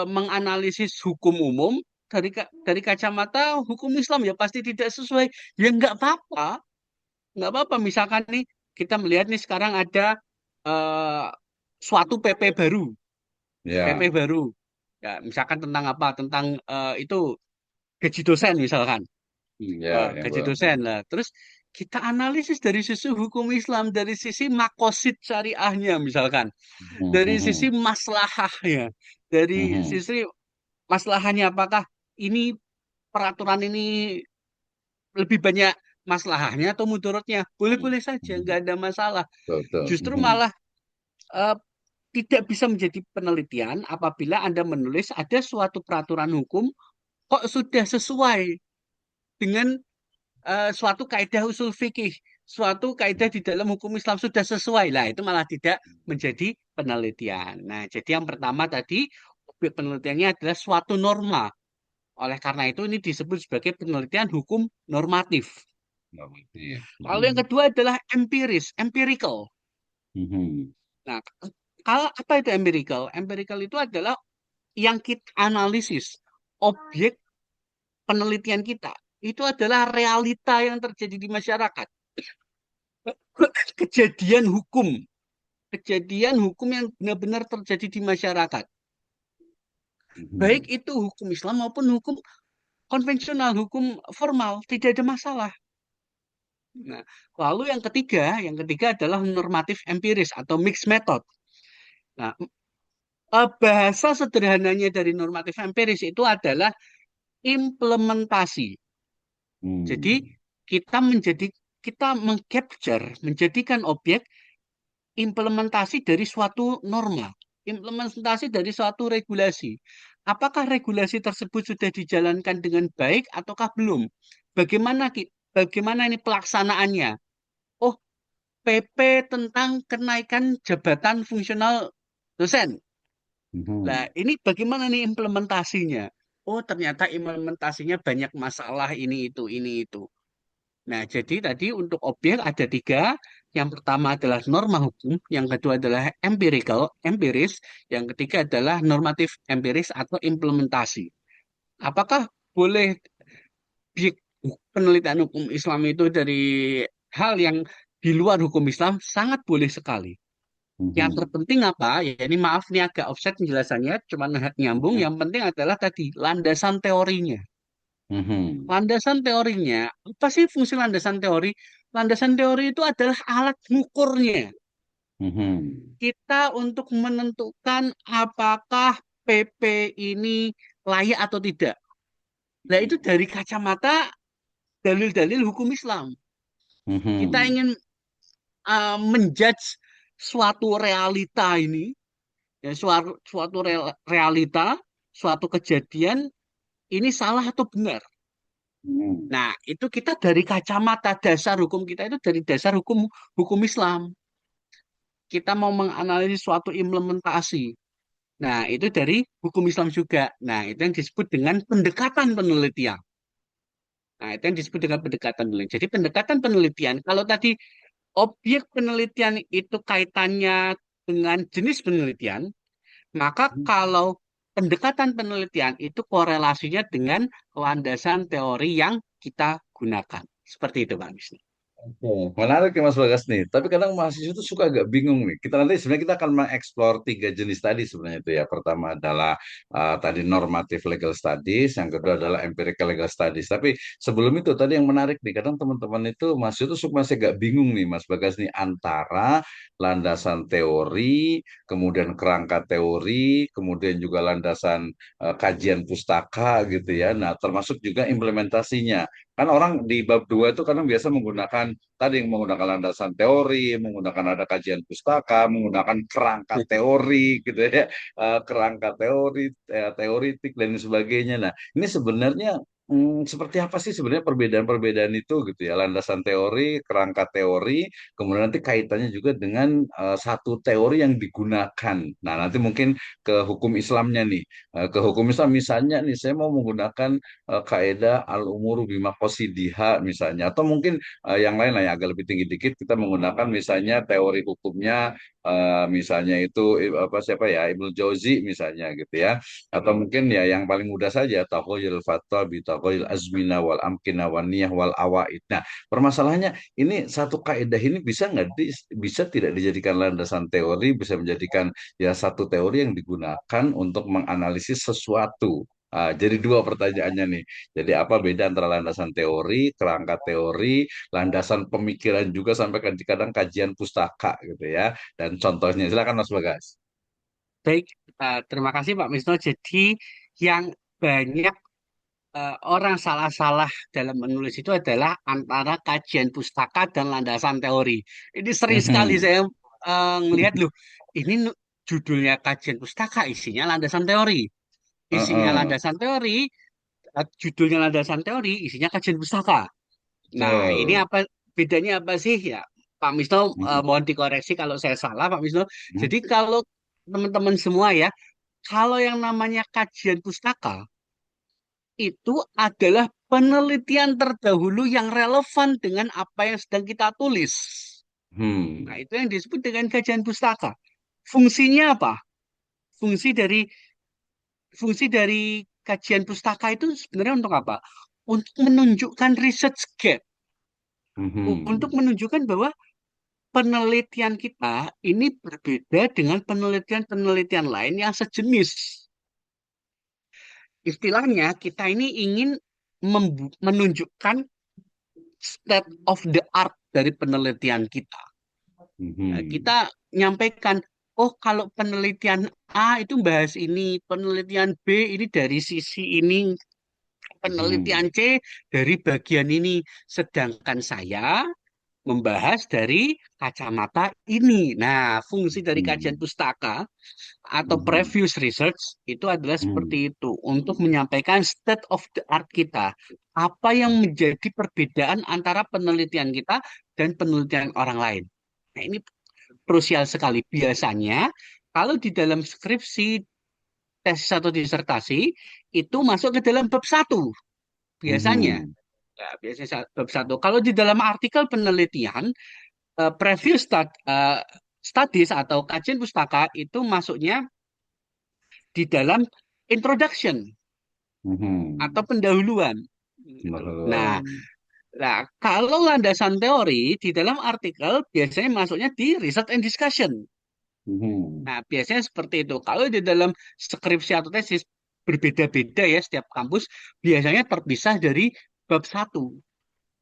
menganalisis hukum umum dari kacamata hukum Islam ya pasti tidak sesuai. Ya nggak apa-apa. Misalkan nih kita melihat nih sekarang ada eh, suatu PP baru, PP Ya. baru. Ya, misalkan tentang apa? Tentang itu gaji dosen misalkan. Ya, yang Gaji baru. dosen lah. Terus kita analisis dari sisi hukum Islam, dari sisi makosid syariahnya misalkan, dari sisi Mhm. maslahahnya, dari Mhm. sisi maslahahnya apakah ini peraturan ini lebih banyak maslahahnya atau mudaratnya? Boleh-boleh saja, Mhm. nggak ada masalah. Betul. Justru Mhm. malah eh, tidak bisa menjadi penelitian apabila Anda menulis ada suatu peraturan hukum kok sudah sesuai dengan suatu kaidah usul fikih, suatu kaidah di dalam hukum Islam sudah sesuai lah, itu malah tidak menjadi penelitian. Nah, jadi yang pertama tadi objek penelitiannya adalah suatu norma. Oleh karena itu ini disebut sebagai penelitian hukum normatif. Normatif. Lalu yang kedua adalah empiris, empirical. Mhm. Nah, kalau apa itu empirical? Empirical itu adalah yang kita analisis, objek penelitian kita. Itu adalah realita yang terjadi di masyarakat. Kejadian hukum. Kejadian hukum yang benar-benar terjadi di masyarakat. Baik Mhm. itu hukum Islam maupun hukum konvensional, hukum formal. Tidak ada masalah. Nah, lalu yang ketiga adalah normatif empiris atau mixed method. Nah, bahasa sederhananya dari normatif empiris itu adalah implementasi. Jadi Hmm. kita menjadi kita mengcapture, menjadikan objek implementasi dari suatu norma, implementasi dari suatu regulasi. Apakah regulasi tersebut sudah dijalankan dengan baik ataukah belum? Bagaimana ini pelaksanaannya? Oh, PP tentang kenaikan jabatan fungsional dosen. Nah, Mhm. ini bagaimana nih implementasinya? Oh, ternyata implementasinya banyak masalah ini itu. Nah, jadi tadi untuk objek ada tiga. Yang pertama adalah norma hukum, yang kedua adalah empirical, empiris, yang ketiga adalah normatif empiris atau implementasi. Apakah boleh penelitian hukum Islam itu dari hal yang di luar hukum Islam? Sangat boleh sekali. Yang Mhm. terpenting apa? Ya ini maaf nih agak offset penjelasannya, cuma nyambung. Mhm. Yang penting adalah tadi landasan teorinya. Mhm. Landasan teorinya, apa sih fungsi landasan teori? Landasan teori itu adalah alat ngukurnya. Mhm. Kita untuk menentukan apakah PP ini layak atau tidak. Nah, itu dari kacamata dalil-dalil hukum Islam. Kita Mhm. ingin menjudge suatu realita ini, ya, suatu realita, suatu kejadian ini salah atau benar. Mhm. Nah, itu kita dari kacamata dasar hukum kita itu dari dasar hukum hukum Islam. Kita mau menganalisis suatu implementasi. Nah, itu dari hukum Islam juga. Nah, itu yang disebut dengan pendekatan penelitian. Nah, itu yang disebut dengan pendekatan penelitian. Jadi pendekatan penelitian, kalau tadi objek penelitian itu kaitannya dengan jenis penelitian, maka kalau pendekatan penelitian itu korelasinya dengan landasan teori yang kita gunakan. Seperti itu, Pak Wisnu. Oke, menarik ya Mas Bagas nih. Tapi kadang mahasiswa itu suka agak bingung nih. Kita nanti sebenarnya kita akan mengeksplor tiga jenis tadi sebenarnya itu ya. Pertama adalah tadi normative legal studies, yang kedua adalah empirical legal studies. Tapi sebelum itu tadi yang menarik nih, kadang teman-teman itu mahasiswa itu suka masih agak bingung nih Mas Bagas nih antara landasan teori, kemudian kerangka teori, kemudian juga landasan kajian pustaka gitu ya. Nah, termasuk juga implementasinya. Kan orang di bab 2 itu kadang biasa menggunakan tadi yang menggunakan landasan teori, menggunakan ada kajian pustaka, menggunakan kerangka teori gitu ya, kerangka teori, teoritik dan sebagainya. Nah, ini sebenarnya seperti apa sih sebenarnya perbedaan-perbedaan itu gitu ya, landasan teori, kerangka teori, kemudian nanti kaitannya juga dengan satu teori yang digunakan. Nah, nanti mungkin ke hukum Islamnya nih. Ke hukum Islam misalnya nih, saya mau menggunakan kaidah al-umuru bimaqasidiha misalnya, atau mungkin yang lain lah yang agak lebih tinggi dikit kita menggunakan misalnya teori hukumnya misalnya itu apa siapa ya Ibnu Jauzi misalnya gitu ya, atau mungkin ya yang paling mudah saja tahoyil fatwa bi tahoyil azmina wal amkina wan niyah wal awaid. Nah, permasalahannya ini satu kaidah ini bisa nggak bisa tidak dijadikan landasan teori, bisa menjadikan ya satu teori yang digunakan untuk menganalisis sesuatu. Jadi dua pertanyaannya nih. Jadi apa beda antara landasan teori, kerangka teori, landasan pemikiran juga sampai kadang-kadang kajian pustaka gitu ya. Dan contohnya silakan Mas Bagas. Baik, terima kasih Pak Wisnu. Jadi yang banyak orang salah-salah dalam menulis itu adalah antara kajian pustaka dan landasan teori. Ini sering sekali Mhm. saya ngelihat loh, ini judulnya kajian pustaka, isinya landasan teori. Isinya Heeh. landasan teori, judulnya landasan teori, isinya kajian pustaka. Nah, ini Betul. apa bedanya apa sih ya? Pak Misno, Mhm. mohon dikoreksi kalau saya salah, Pak Misno. Mhm. Jadi kalau teman-teman semua ya, kalau yang namanya kajian pustaka itu adalah penelitian terdahulu yang relevan dengan apa yang sedang kita tulis. Nah, Hmm. itu yang disebut dengan kajian pustaka. Fungsinya apa? Fungsi dari fungsi dari kajian pustaka itu sebenarnya untuk apa? Untuk menunjukkan research gap, untuk Mhm. menunjukkan bahwa penelitian kita ini berbeda dengan penelitian-penelitian lain yang sejenis. Istilahnya, kita ini ingin menunjukkan state of the art dari penelitian kita. Mhm. Kita nyampaikan, oh kalau penelitian A itu bahas ini, penelitian B ini dari sisi ini, penelitian Mhm. C dari bagian ini. Sedangkan saya membahas dari kacamata ini. Nah, fungsi dari kajian Mhm. pustaka atau Mhm. previous research itu adalah Mhm. seperti itu untuk menyampaikan state of the art kita. Apa yang menjadi perbedaan antara penelitian kita dan penelitian orang lain. Nah, ini krusial sekali. Biasanya kalau di dalam skripsi, tesis atau disertasi itu masuk ke dalam bab satu biasanya. Mhm. Ya, biasanya bab satu. Kalau di dalam artikel penelitian, previous studies atau kajian pustaka itu masuknya di dalam introduction atau Mhm. pendahuluan. Gitu loh. Nah, Betul. kalau landasan teori di dalam artikel biasanya masuknya di research and discussion. Mhm. Nah, biasanya seperti itu. Kalau di dalam skripsi atau tesis berbeda-beda ya setiap kampus, biasanya terpisah dari bab satu.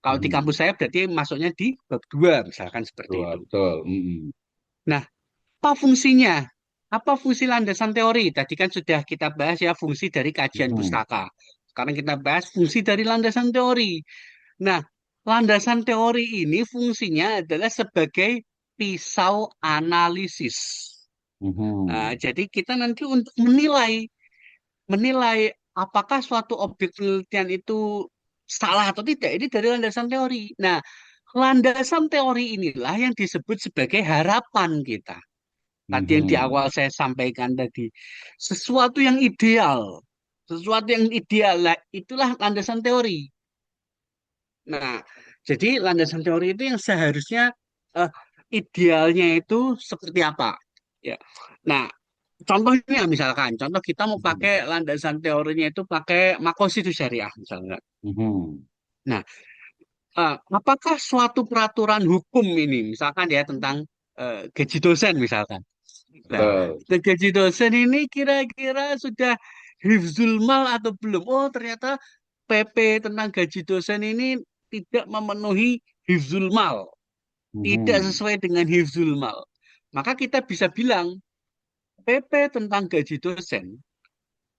Kalau di kampus Mhm. saya berarti masuknya di bab dua, misalkan seperti Betul. itu. Betul. Mhm. Nah, apa fungsinya? Apa fungsi landasan teori? Tadi kan sudah kita bahas ya fungsi dari kajian Mhm. pustaka. Sekarang kita bahas fungsi dari landasan teori. Nah, landasan teori ini fungsinya adalah sebagai pisau analisis. Nah, Mhm. jadi kita nanti untuk menilai menilai apakah suatu objek penelitian itu salah atau tidak ini dari landasan teori. Nah, landasan teori inilah yang disebut sebagai harapan kita. Tadi yang di Mhm. awal saya sampaikan tadi, sesuatu yang ideal, sesuatu yang ideal lah, itulah landasan teori. Nah, jadi landasan teori itu yang seharusnya eh, idealnya itu seperti apa? Ya. Nah, contohnya misalkan, contoh kita mau pakai Mhm. landasan teorinya itu pakai makosidus syariah misalnya. Mhm. Nah, apakah suatu peraturan hukum ini, misalkan ya tentang gaji dosen misalkan. Nah, Betul. gaji dosen ini kira-kira sudah hifzul mal atau belum? Oh, ternyata PP tentang gaji dosen ini tidak memenuhi hifzul mal, tidak Mhm. sesuai dengan hifzul mal. Maka kita bisa bilang PP tentang gaji dosen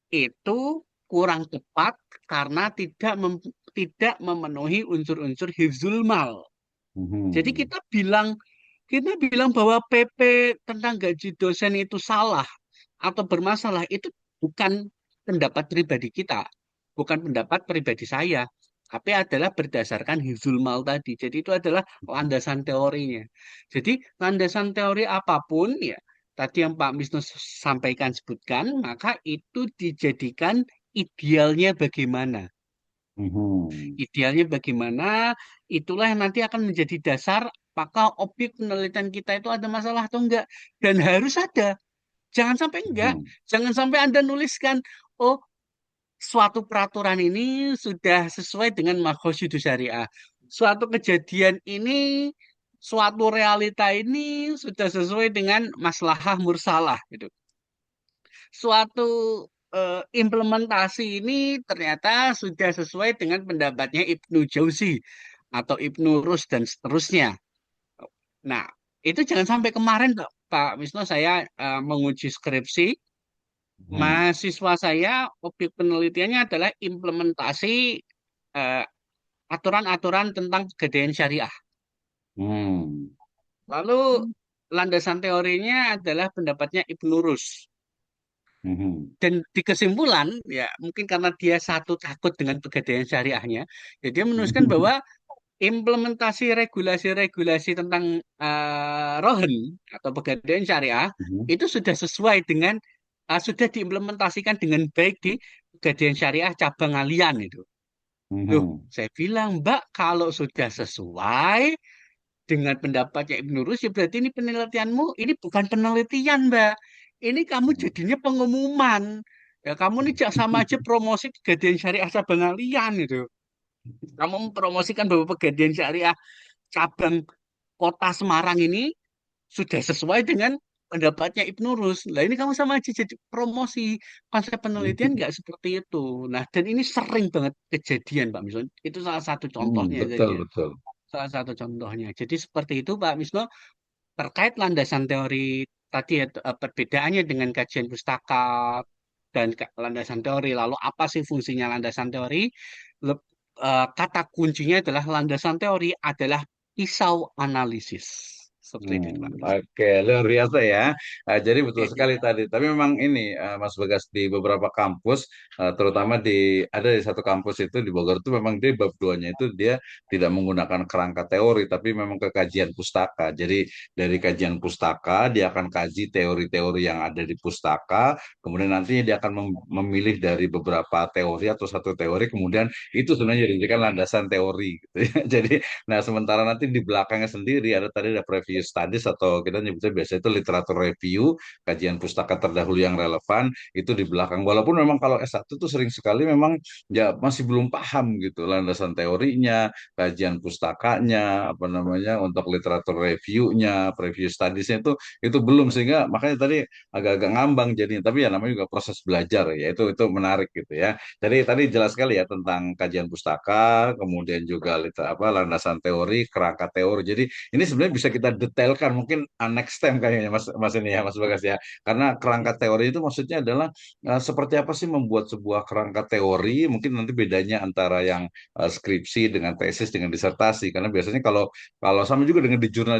itu kurang tepat karena tidak memenuhi unsur-unsur hifzul mal. Jadi Mhm. kita bilang bahwa PP tentang gaji dosen itu salah atau bermasalah itu bukan pendapat pribadi kita, bukan pendapat pribadi saya, tapi adalah berdasarkan hifzul mal tadi. Jadi itu adalah landasan teorinya. Jadi landasan teori apapun ya tadi yang Pak Wisnu sampaikan sebutkan, maka itu dijadikan idealnya bagaimana. Mhm. Idealnya bagaimana, itulah yang nanti akan menjadi dasar apakah objek penelitian kita itu ada masalah atau enggak. Dan harus ada. Jangan sampai enggak. Mhm. Jangan sampai Anda nuliskan, oh suatu peraturan ini sudah sesuai dengan makosidus syariah. Suatu kejadian ini, suatu realita ini sudah sesuai dengan maslahah mursalah gitu. Suatu implementasi ini ternyata sudah sesuai dengan pendapatnya Ibnu Jauzi atau Ibnu Rus dan seterusnya. Nah, itu jangan sampai kemarin Pak Wisnu saya menguji skripsi, Mhm. mahasiswa saya objek penelitiannya adalah implementasi eh, aturan-aturan tentang pegadaian syariah. Mhm. Lalu landasan teorinya adalah pendapatnya Ibnu Rus. Mhm. Dan di kesimpulan, ya mungkin karena dia satu takut dengan pegadaian syariahnya, ya dia menuliskan bahwa Mhm. implementasi regulasi-regulasi tentang rohen atau pegadaian syariah Mhm. itu sudah sesuai dengan sudah diimplementasikan dengan baik di pegadaian syariah cabang Alian itu. Loh, Mhm. saya bilang, Mbak, kalau sudah sesuai dengan pendapatnya Ibnu Rus, ya berarti ini penelitianmu, ini bukan penelitian, Mbak. Ini kamu jadinya pengumuman. Ya, kamu ini sama aja promosi pegadaian syariah cabang Alian itu. Kamu mempromosikan bahwa pegadaian syariah cabang kota Semarang ini sudah sesuai dengan pendapatnya Ibnu Rus. Nah ini kamu sama aja jadi promosi konsep penelitian nggak seperti itu. Nah dan ini sering banget kejadian Pak Misno. Itu salah satu contohnya Betul, saja. betul. Salah satu contohnya. Jadi seperti itu Pak Misno terkait landasan teori tadi ya, perbedaannya dengan kajian pustaka dan landasan teori. Lalu apa sih fungsinya landasan teori? Kata kuncinya adalah landasan teori adalah pisau analisis. Seperti itu Pak Misno. Oke, luar biasa ya. Jadi betul Oke. sekali tadi. Tapi memang ini, Mas Bagas, di beberapa kampus, terutama ada di satu kampus itu di Bogor itu memang dia bab duanya itu dia tidak menggunakan kerangka teori, tapi memang ke kajian pustaka. Jadi dari kajian pustaka dia akan kaji teori-teori yang ada di pustaka, kemudian nantinya dia akan memilih dari beberapa teori atau satu teori, kemudian itu sebenarnya dijadikan landasan teori, gitu ya. Jadi nah, sementara nanti di belakangnya sendiri ada tadi ada preview studies atau kita nyebutnya biasa itu literatur review, kajian pustaka terdahulu yang relevan itu di belakang. Walaupun memang kalau S1 tuh sering sekali memang ya masih belum paham gitu landasan teorinya, kajian pustakanya, apa namanya untuk literatur reviewnya, preview studiesnya itu belum sehingga makanya tadi agak-agak ngambang jadinya. Tapi ya namanya juga proses belajar ya itu menarik gitu ya. Jadi tadi jelas sekali ya tentang kajian pustaka, kemudian juga landasan teori, kerangka teori. Jadi ini sebenarnya bisa kita detailkan mungkin next time kayaknya Mas ini ya Mas Bagas ya. Karena kerangka teori itu maksudnya adalah seperti apa sih membuat sebuah kerangka teori? Mungkin nanti bedanya antara yang skripsi dengan tesis dengan disertasi. Karena biasanya kalau kalau sama juga dengan di jurnal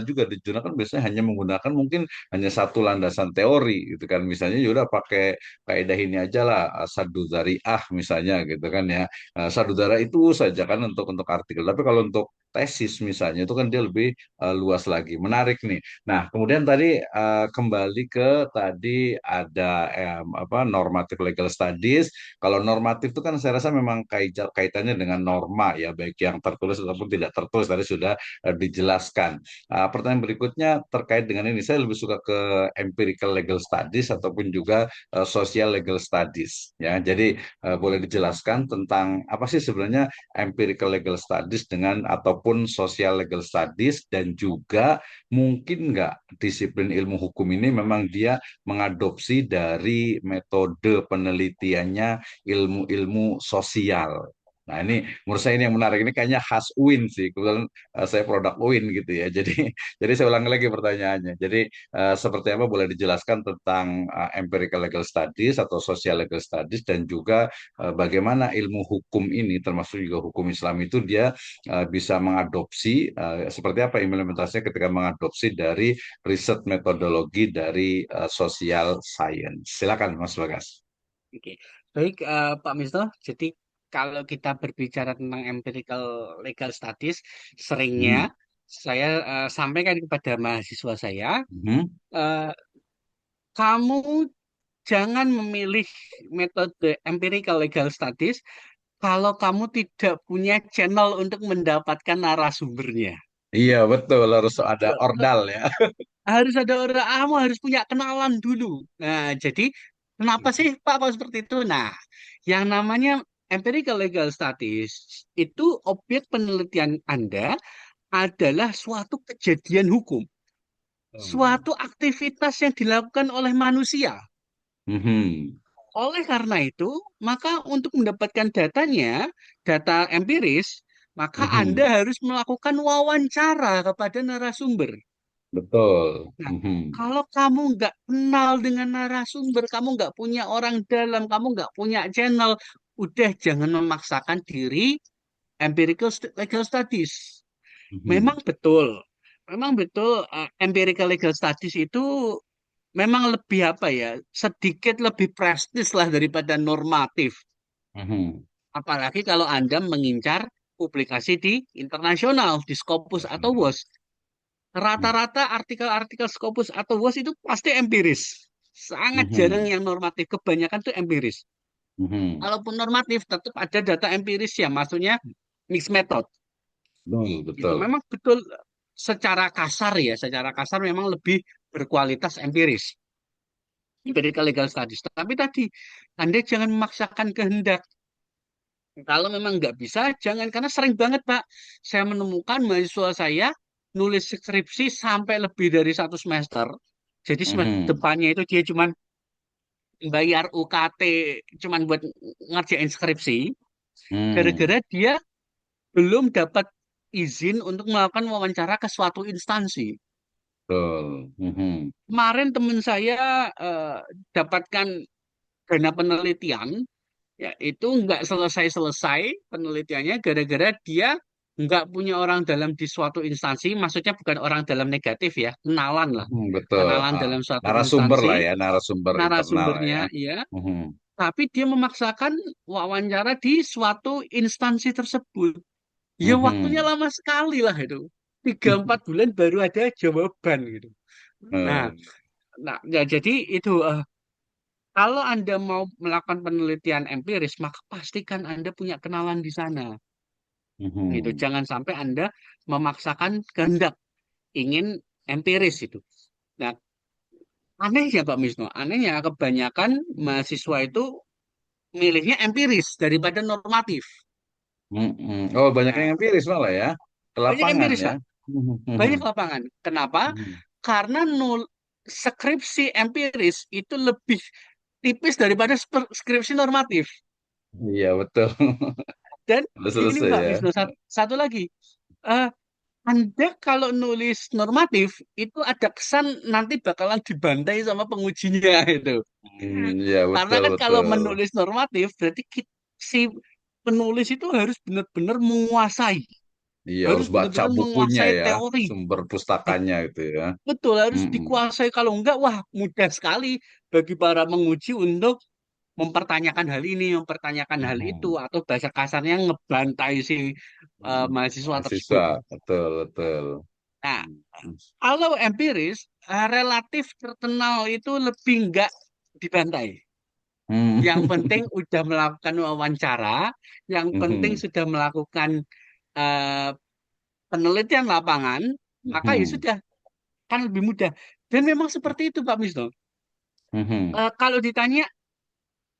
kan biasanya hanya menggunakan mungkin hanya satu landasan teori gitu kan. Misalnya ya udah pakai kaidah ini aja lah sadu dzariah misalnya gitu kan ya. Sadu dzariah itu saja kan untuk artikel tapi kalau untuk tesis misalnya itu kan dia lebih luas lagi menarik nih. Nah kemudian tadi kembali ke tadi ada normatif legal studies. Kalau normatif itu kan saya rasa memang kaitannya dengan norma ya baik yang tertulis ataupun tidak tertulis tadi sudah dijelaskan. Pertanyaan berikutnya terkait dengan ini saya lebih suka ke empirical legal studies ataupun juga social legal studies ya. Jadi boleh dijelaskan tentang apa sih sebenarnya empirical legal studies dengan ataupun social legal studies dan juga mungkin nggak disiplin ilmu hukum ini memang dia mengadopsi dari metode penelitiannya ilmu-ilmu sosial. Nah ini menurut saya ini yang menarik ini kayaknya khas UIN sih kebetulan saya produk UIN gitu ya jadi saya ulangi lagi pertanyaannya jadi seperti apa boleh dijelaskan tentang empirical legal studies atau social legal studies dan juga bagaimana ilmu hukum ini termasuk juga hukum Islam itu dia bisa mengadopsi seperti apa implementasinya ketika mengadopsi dari riset metodologi dari social science. Silakan Mas Bagas. Oke. Baik, Pak Misno. Jadi kalau kita berbicara tentang empirical legal studies, seringnya Hmm. saya sampaikan kepada mahasiswa saya, Hmm. eh, kamu jangan memilih metode empirical legal studies kalau kamu tidak punya channel untuk mendapatkan narasumbernya. Iya betul harus ada ordal ya. Harus ada orang, kamu harus punya kenalan dulu. Nah, jadi kenapa sih Pak kalau seperti itu? Nah, yang namanya empirical legal studies itu objek penelitian Anda adalah suatu kejadian hukum, Hmm. suatu aktivitas yang dilakukan oleh manusia. Hmm. Oleh karena itu, maka untuk mendapatkan datanya, data empiris, maka Anda Hmm. harus melakukan wawancara kepada narasumber. Betul. Nah, Hmm. kalau kamu nggak kenal dengan narasumber, kamu nggak punya orang dalam, kamu nggak punya channel, udah jangan memaksakan diri legal studies. Hmm. Memang betul, memang betul empirical legal studies itu memang lebih apa ya, sedikit lebih prestis lah daripada normatif. Hmm. Apalagi kalau Anda mengincar publikasi di internasional, di Scopus atau WOS. Rata-rata artikel-artikel Scopus atau WOS itu pasti empiris. Sangat jarang Mhm. yang normatif, kebanyakan itu empiris. Mhm. Kalaupun normatif, tetap ada data empiris ya, maksudnya mixed method. Betul, Gitu. betul. Memang betul secara kasar ya, secara kasar memang lebih berkualitas empiris. Empirical legal studies. Tapi tadi, Anda jangan memaksakan kehendak. Kalau memang nggak bisa, jangan. Karena sering banget, Pak, saya menemukan mahasiswa saya nulis skripsi sampai lebih dari 1 semester. Jadi semester Mhm. depannya itu dia cuman bayar UKT, cuman buat ngerjain skripsi. Hmm. Gara-gara dia belum dapat izin untuk melakukan wawancara ke suatu instansi. Betul. Mhm. Kemarin teman saya dapatkan dana penelitian, ya itu nggak selesai-selesai penelitiannya gara-gara dia nggak punya orang dalam di suatu instansi, maksudnya bukan orang dalam negatif ya, kenalan lah, Mhm, betul. kenalan Ah. dalam suatu Narasumber instansi, lah ya, narasumber internal lah narasumbernya ya. ya, Mhm. tapi dia memaksakan wawancara di suatu instansi tersebut. Ya waktunya Mhm. lama sekali lah itu. 3-4 bulan baru ada jawaban gitu. Nah, Hmm. nah ya jadi itu kalau Anda mau melakukan penelitian empiris, maka pastikan Anda punya kenalan di sana. Gitu. Mhm. Jangan sampai Anda memaksakan kehendak ingin empiris itu. Nah, aneh ya Pak Misno. Anehnya kebanyakan mahasiswa itu milihnya empiris daripada normatif. Mhm. Oh, banyak Nah, yang empiris malah ya. Ke banyak lapangan empiris ya. Pak. Mhm. Banyak Mhm. lapangan. Kenapa? Mhm. Karena skripsi empiris itu lebih tipis daripada skripsi normatif. Iya, betul. Dan Udah ini selesai Pak ya. Wisnu, satu lagi. Eh, Anda kalau nulis normatif, itu ada kesan nanti bakalan dibantai sama pengujinya itu. Iya, Karena betul, kan kalau betul. menulis normatif, berarti si penulis itu harus benar-benar menguasai. Iya, Harus harus baca benar-benar bukunya menguasai ya, teori. sumber pustakanya itu ya. Betul, harus Mhm. dikuasai. Kalau enggak, wah mudah sekali bagi para menguji untuk mempertanyakan hal ini, mempertanyakan hal itu, Mhm. atau bahasa kasarnya ngebantai si mahasiswa tersebut. Mahasiswa, betul, betul. Nah, kalau empiris, relatif terkenal itu lebih enggak dibantai. Hmm. Yang penting udah melakukan wawancara, yang penting Mhm. sudah melakukan eh, penelitian lapangan, maka ya Mhm. sudah, kan lebih mudah. Dan memang seperti itu Pak Misno. Mhm. Kalau ditanya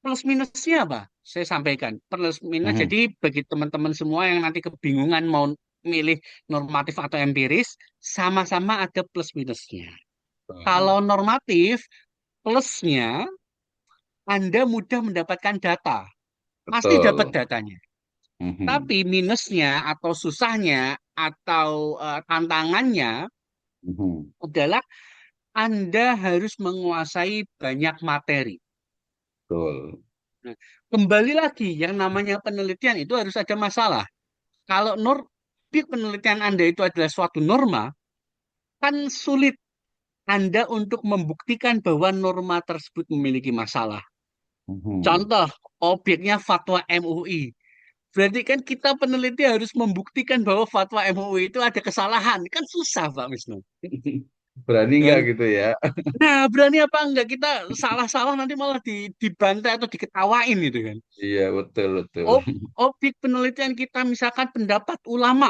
plus minusnya apa? Saya sampaikan plus minus. Mhm. Jadi bagi teman-teman semua yang nanti kebingungan mau milih normatif atau empiris, sama-sama ada plus minusnya. Kalau Betul. normatif, plusnya Anda mudah mendapatkan data, pasti dapat Betul. datanya. Mhm. Tapi minusnya atau susahnya atau tantangannya Mhm. adalah Anda harus menguasai banyak materi. Betul. Nah, kembali lagi, yang namanya penelitian itu harus ada masalah. Kalau penelitian Anda itu adalah suatu norma, kan sulit Anda untuk membuktikan bahwa norma tersebut memiliki masalah. Mhm. Contoh, objeknya fatwa MUI. Berarti kan kita peneliti harus membuktikan bahwa fatwa MUI itu ada kesalahan. Kan susah, Pak Wisnu. Berani nggak Dan, gitu ya? nah, berani apa enggak kita salah-salah nanti malah dibantai atau diketawain gitu kan. Iya, betul, betul. Objek penelitian kita misalkan pendapat ulama.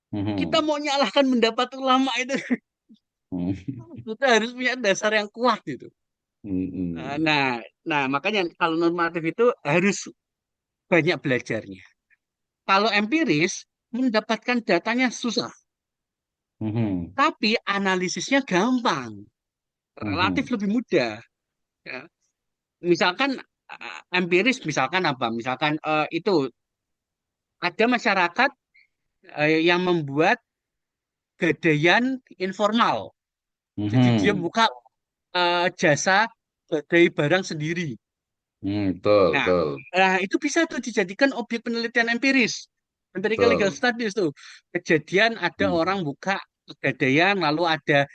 Kita Mhm. mau nyalahkan pendapat ulama itu Mhm. kita harus punya dasar yang kuat gitu. Nah, Mhm. nah, nah, makanya kalau normatif itu harus banyak belajarnya. Kalau empiris mendapatkan datanya susah, Mhm. tapi analisisnya gampang, relatif Mhm. lebih mudah. Ya. Misalkan empiris, misalkan apa? Misalkan itu ada masyarakat yang membuat gadaian informal. Jadi dia Mhm. buka jasa gadai barang sendiri. Betul, Nah, betul, itu bisa tuh dijadikan objek penelitian empiris, empirical legal betul. studies tuh. Kejadian ada Mhm. orang buka pegadaian, lalu ada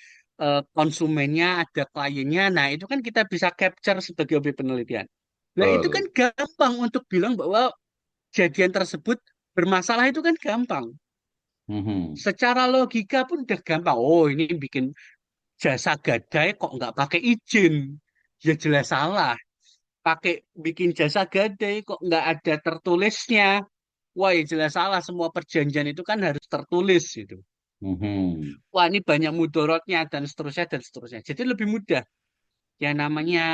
konsumennya, ada kliennya. Nah, itu kan kita bisa capture sebagai objek penelitian. Nah, itu kan Betul. gampang untuk bilang bahwa kejadian tersebut Bermasalah itu kan gampang. Mhm. Secara logika pun udah gampang. Oh, ini bikin jasa gadai kok nggak pakai izin? Ya jelas salah. Pakai bikin jasa gadai kok nggak ada tertulisnya? Wah, ya jelas salah. Semua perjanjian itu kan harus tertulis gitu. Mhm. Wah, ini banyak mudorotnya dan seterusnya dan seterusnya. Jadi lebih mudah. Yang namanya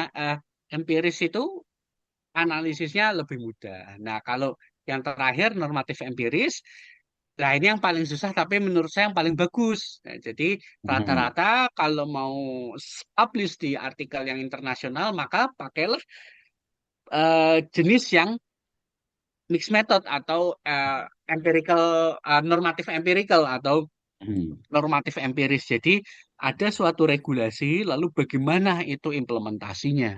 empiris itu analisisnya lebih mudah. Nah, kalau yang terakhir normatif empiris, nah ini yang paling susah tapi menurut saya yang paling bagus. Nah, jadi Mhm. rata-rata kalau mau publish di artikel yang internasional maka pakailah jenis yang mixed method atau empirical normatif empirical atau Mhm. normatif empiris. Jadi ada suatu regulasi lalu bagaimana itu implementasinya.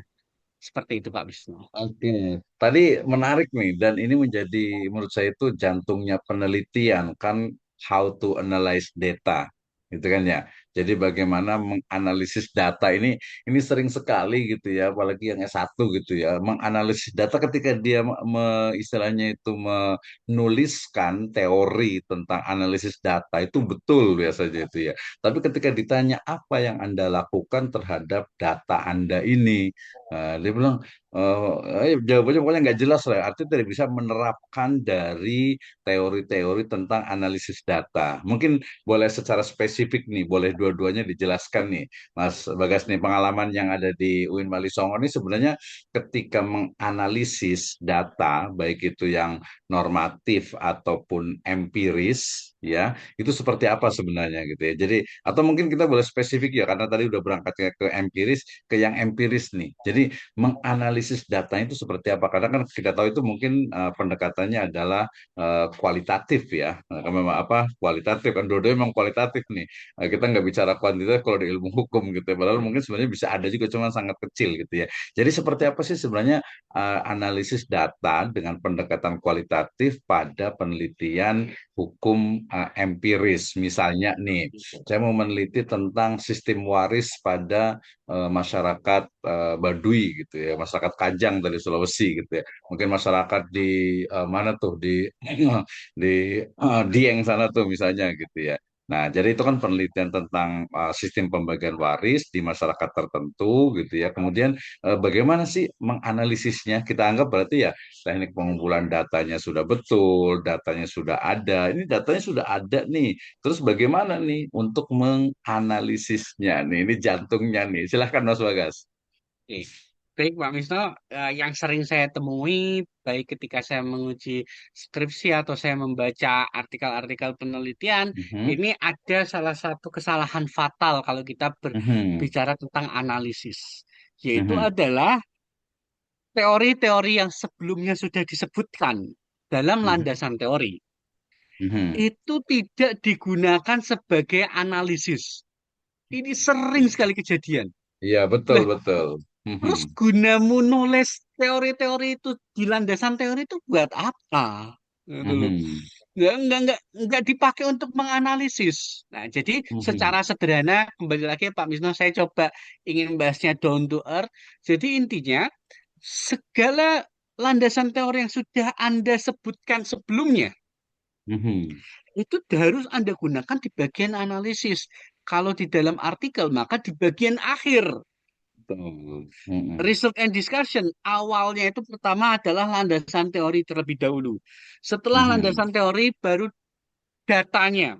Seperti itu Pak Wisnu. Oke, tadi menarik nih, dan ini menjadi menurut saya itu jantungnya penelitian kan, how to analyze data, gitu kan ya. Jadi bagaimana menganalisis data ini sering sekali gitu ya, apalagi yang S1 gitu ya, menganalisis data ketika dia istilahnya itu menuliskan teori tentang analisis data itu betul biasanya itu ya. Tapi ketika ditanya apa yang Anda lakukan terhadap data Anda ini, dia bilang jawabannya pokoknya nggak jelas lah. Artinya tidak bisa menerapkan dari teori-teori tentang analisis data. Mungkin boleh secara spesifik nih, boleh dua-duanya dijelaskan nih, Mas Bagas nih, pengalaman yang ada di UIN Wali Songo ini sebenarnya ketika menganalisis data, baik itu yang normatif ataupun empiris, ya, itu seperti apa sebenarnya gitu ya. Jadi, atau mungkin kita boleh spesifik ya, karena tadi udah berangkatnya ke empiris, ke yang empiris nih. Jadi, menganalisis datanya itu seperti apa? Karena kan kita tahu itu mungkin pendekatannya adalah kualitatif ya. Memang apa kualitatif kan dua-duanya memang kualitatif nih. Kita nggak bicara kuantitatif kalau di ilmu hukum gitu ya. Padahal mungkin sebenarnya bisa ada juga cuma sangat kecil gitu ya. Jadi seperti apa sih sebenarnya analisis data dengan pendekatan kualitatif pada penelitian hukum empiris? Misalnya nih, saya mau meneliti tentang sistem waris pada masyarakat Baduy gitu ya, masyarakat Kajang dari Sulawesi gitu ya. Mungkin masyarakat di mana tuh di Dieng sana tuh misalnya gitu ya. Nah, jadi itu kan penelitian tentang sistem pembagian waris di masyarakat tertentu gitu ya. Kemudian bagaimana sih menganalisisnya? Kita anggap berarti ya teknik pengumpulan datanya sudah betul, datanya sudah ada. Ini datanya sudah ada nih. Terus bagaimana nih untuk menganalisisnya nih? Ini jantungnya nih. Silahkan Mas Bagas. Oke. Baik, Pak Misno, yang sering saya temui, baik ketika saya menguji skripsi atau saya membaca artikel-artikel penelitian, Mhm, ini ada salah satu kesalahan fatal kalau kita mhm, berbicara tentang analisis, yaitu mhm, adalah teori-teori yang sebelumnya sudah disebutkan dalam mhm, landasan teori, mhm. itu tidak digunakan sebagai analisis. Ini sering sekali kejadian. Iya, betul, Lah, betul. Mhm, terus gunamu nulis teori-teori itu di landasan teori itu buat apa? Gitu loh. mhm, Nggak dipakai untuk menganalisis. Nah, jadi mhm, secara sederhana, kembali lagi Pak Misno, saya coba ingin membahasnya down to earth. Jadi intinya, segala landasan teori yang sudah Anda sebutkan sebelumnya, mhm. itu harus Anda gunakan di bagian analisis. Kalau di dalam artikel, maka di bagian akhir. Betul. Mhm, Research and discussion awalnya itu pertama adalah landasan teori terlebih dahulu. Setelah mhm, landasan teori baru datanya,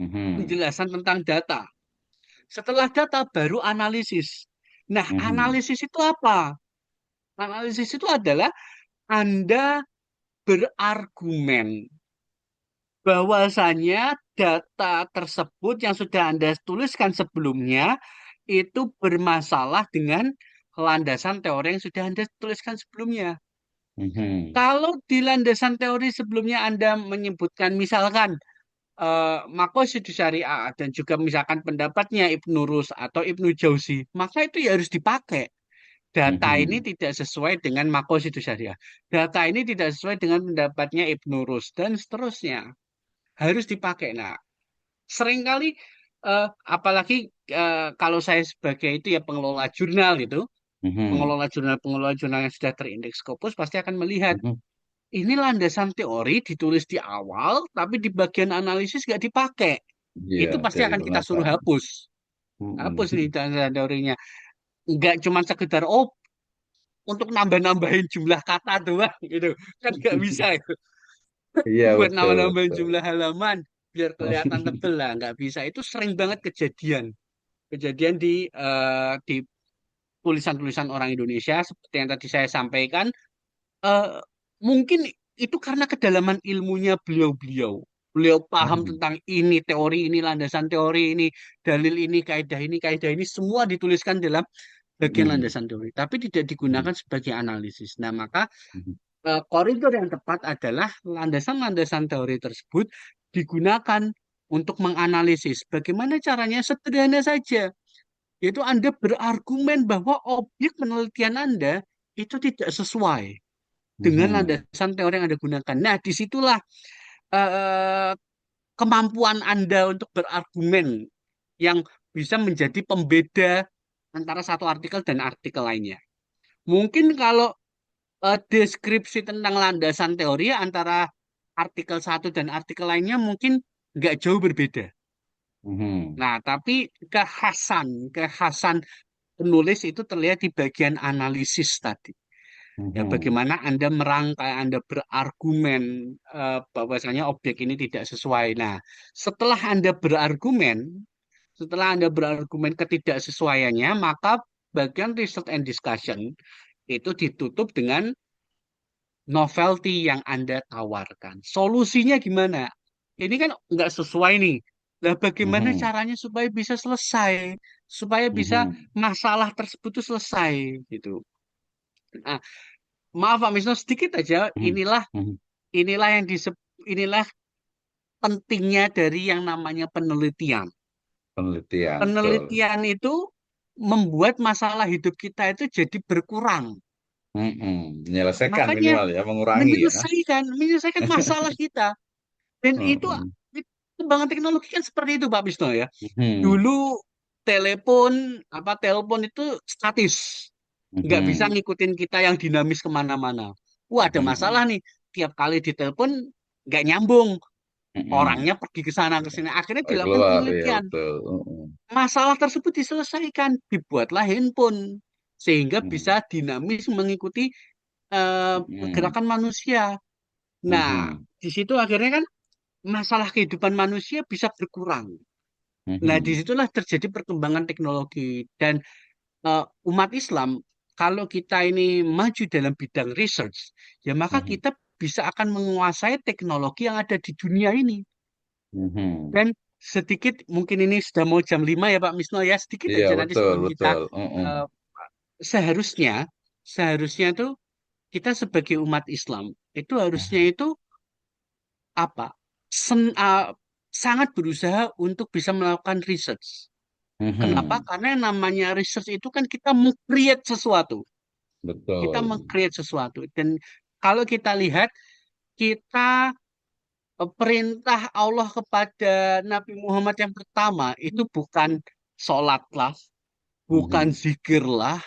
mhm, penjelasan tentang data. Setelah data baru analisis. Nah, mhm, analisis itu apa? Analisis itu adalah Anda berargumen bahwasanya data tersebut yang sudah Anda tuliskan sebelumnya itu bermasalah dengan landasan teori yang sudah Anda tuliskan sebelumnya. mhm, Kalau di landasan teori sebelumnya Anda menyebutkan misalkan Makosidus Syariah dan juga misalkan pendapatnya Ibnu Rus atau Ibnu Jauzi, maka itu ya harus dipakai. Data ini mhm, tidak sesuai dengan Makosidus Syariah. Data ini tidak sesuai dengan pendapatnya Ibnu Rus dan seterusnya. Harus dipakai. Nah, seringkali apalagi kalau saya sebagai itu ya pengelola jurnal itu, mhm, pengelola jurnal yang sudah terindeks Scopus pasti akan melihat mhm, ini landasan teori ditulis di awal, tapi di bagian analisis nggak dipakai. Iya, Itu pasti jadi akan kita suruh pernyataan. hapus. Hapus nih Mm-mm. landasan teorinya. Nggak cuma sekedar, oh, untuk nambah-nambahin jumlah kata doang gitu. Kan nggak bisa itu. Iya, Buat betul, nambah-nambahin betul. jumlah halaman, biar kelihatan tebel lah. Nggak bisa. Itu sering banget kejadian. Kejadian di tulisan-tulisan orang Indonesia, seperti yang tadi saya sampaikan, eh, mungkin itu karena kedalaman ilmunya beliau-beliau. Beliau paham Mm-mm. tentang ini, teori ini, landasan teori ini, dalil ini, kaidah ini, semua dituliskan dalam bagian Mm-mm. landasan teori, tapi tidak Mm-mm. digunakan sebagai analisis. Nah, maka Mm-mm. koridor yang tepat adalah landasan-landasan teori tersebut digunakan untuk menganalisis. Bagaimana caranya? Sederhana saja, yaitu Anda berargumen bahwa objek penelitian Anda itu tidak sesuai dengan Mm-mm. landasan teori yang Anda gunakan. Nah, disitulah eh, kemampuan Anda untuk berargumen yang bisa menjadi pembeda antara satu artikel dan artikel lainnya. Mungkin kalau deskripsi tentang landasan teori antara artikel satu dan artikel lainnya mungkin nggak jauh berbeda. Mm-mm. Nah, tapi kekhasan penulis itu terlihat di bagian analisis tadi. Ya, Mm-mm. bagaimana Anda merangkai, Anda berargumen bahwasanya objek ini tidak sesuai. Nah, setelah Anda berargumen, setelah Anda berargumen ketidaksesuaiannya, maka bagian research and discussion itu ditutup dengan novelty yang Anda tawarkan. Solusinya gimana? Ini kan nggak sesuai nih. Lah, bagaimana Mm-mm. caranya supaya bisa selesai? Supaya bisa Mm-mm. masalah tersebut itu selesai gitu. Nah, maaf Pak Misno, sedikit aja. Mm-mm. Inilah Mm-mm. inilah yang inilah pentingnya dari yang namanya penelitian. Penelitian, betul. Penelitian itu membuat masalah hidup kita itu jadi berkurang. Mm-mm. Menyelesaikan Makanya minimal ya, mengurangi ya. menyelesaikan masalah kita. Dan Mm-mm. kembangan teknologi kan seperti itu Pak Bisno ya. Mm-mm. Dulu telepon itu statis, nggak bisa Mm-mm. ngikutin kita yang dinamis kemana-mana. Wah, ada masalah Mm-mm. nih. Tiap kali ditelepon nggak nyambung, Mm-mm. orangnya pergi ke sana ke sini. Akhirnya dilakukan Keluar ya, penelitian. betul. Mm-mm. Masalah tersebut diselesaikan, dibuatlah handphone sehingga Mm-mm. bisa dinamis mengikuti Mm-mm. gerakan manusia. Nah, Mm-mm. di situ akhirnya kan masalah kehidupan manusia bisa berkurang. Nah, Mm-mm. disitulah terjadi perkembangan teknologi dan umat Islam. Kalau kita ini maju dalam bidang research, ya maka Mm-mm. kita bisa akan menguasai teknologi yang ada di dunia ini. Mm-mm. Dan sedikit, mungkin ini sudah mau jam 5 ya Pak Misno ya, sedikit Iya, aja nanti betul, sebelum kita betul. Mm-mm. eh, seharusnya seharusnya tuh kita sebagai umat Islam itu harusnya itu apa? Sen- uh, sangat berusaha untuk bisa melakukan research. Kenapa? Mhm. Karena yang namanya research itu kan kita meng-create sesuatu. Kita Betul. meng-create sesuatu. Dan kalau kita lihat, kita perintah Allah kepada Nabi Muhammad yang pertama itu bukan sholatlah, bukan Mhm. zikirlah,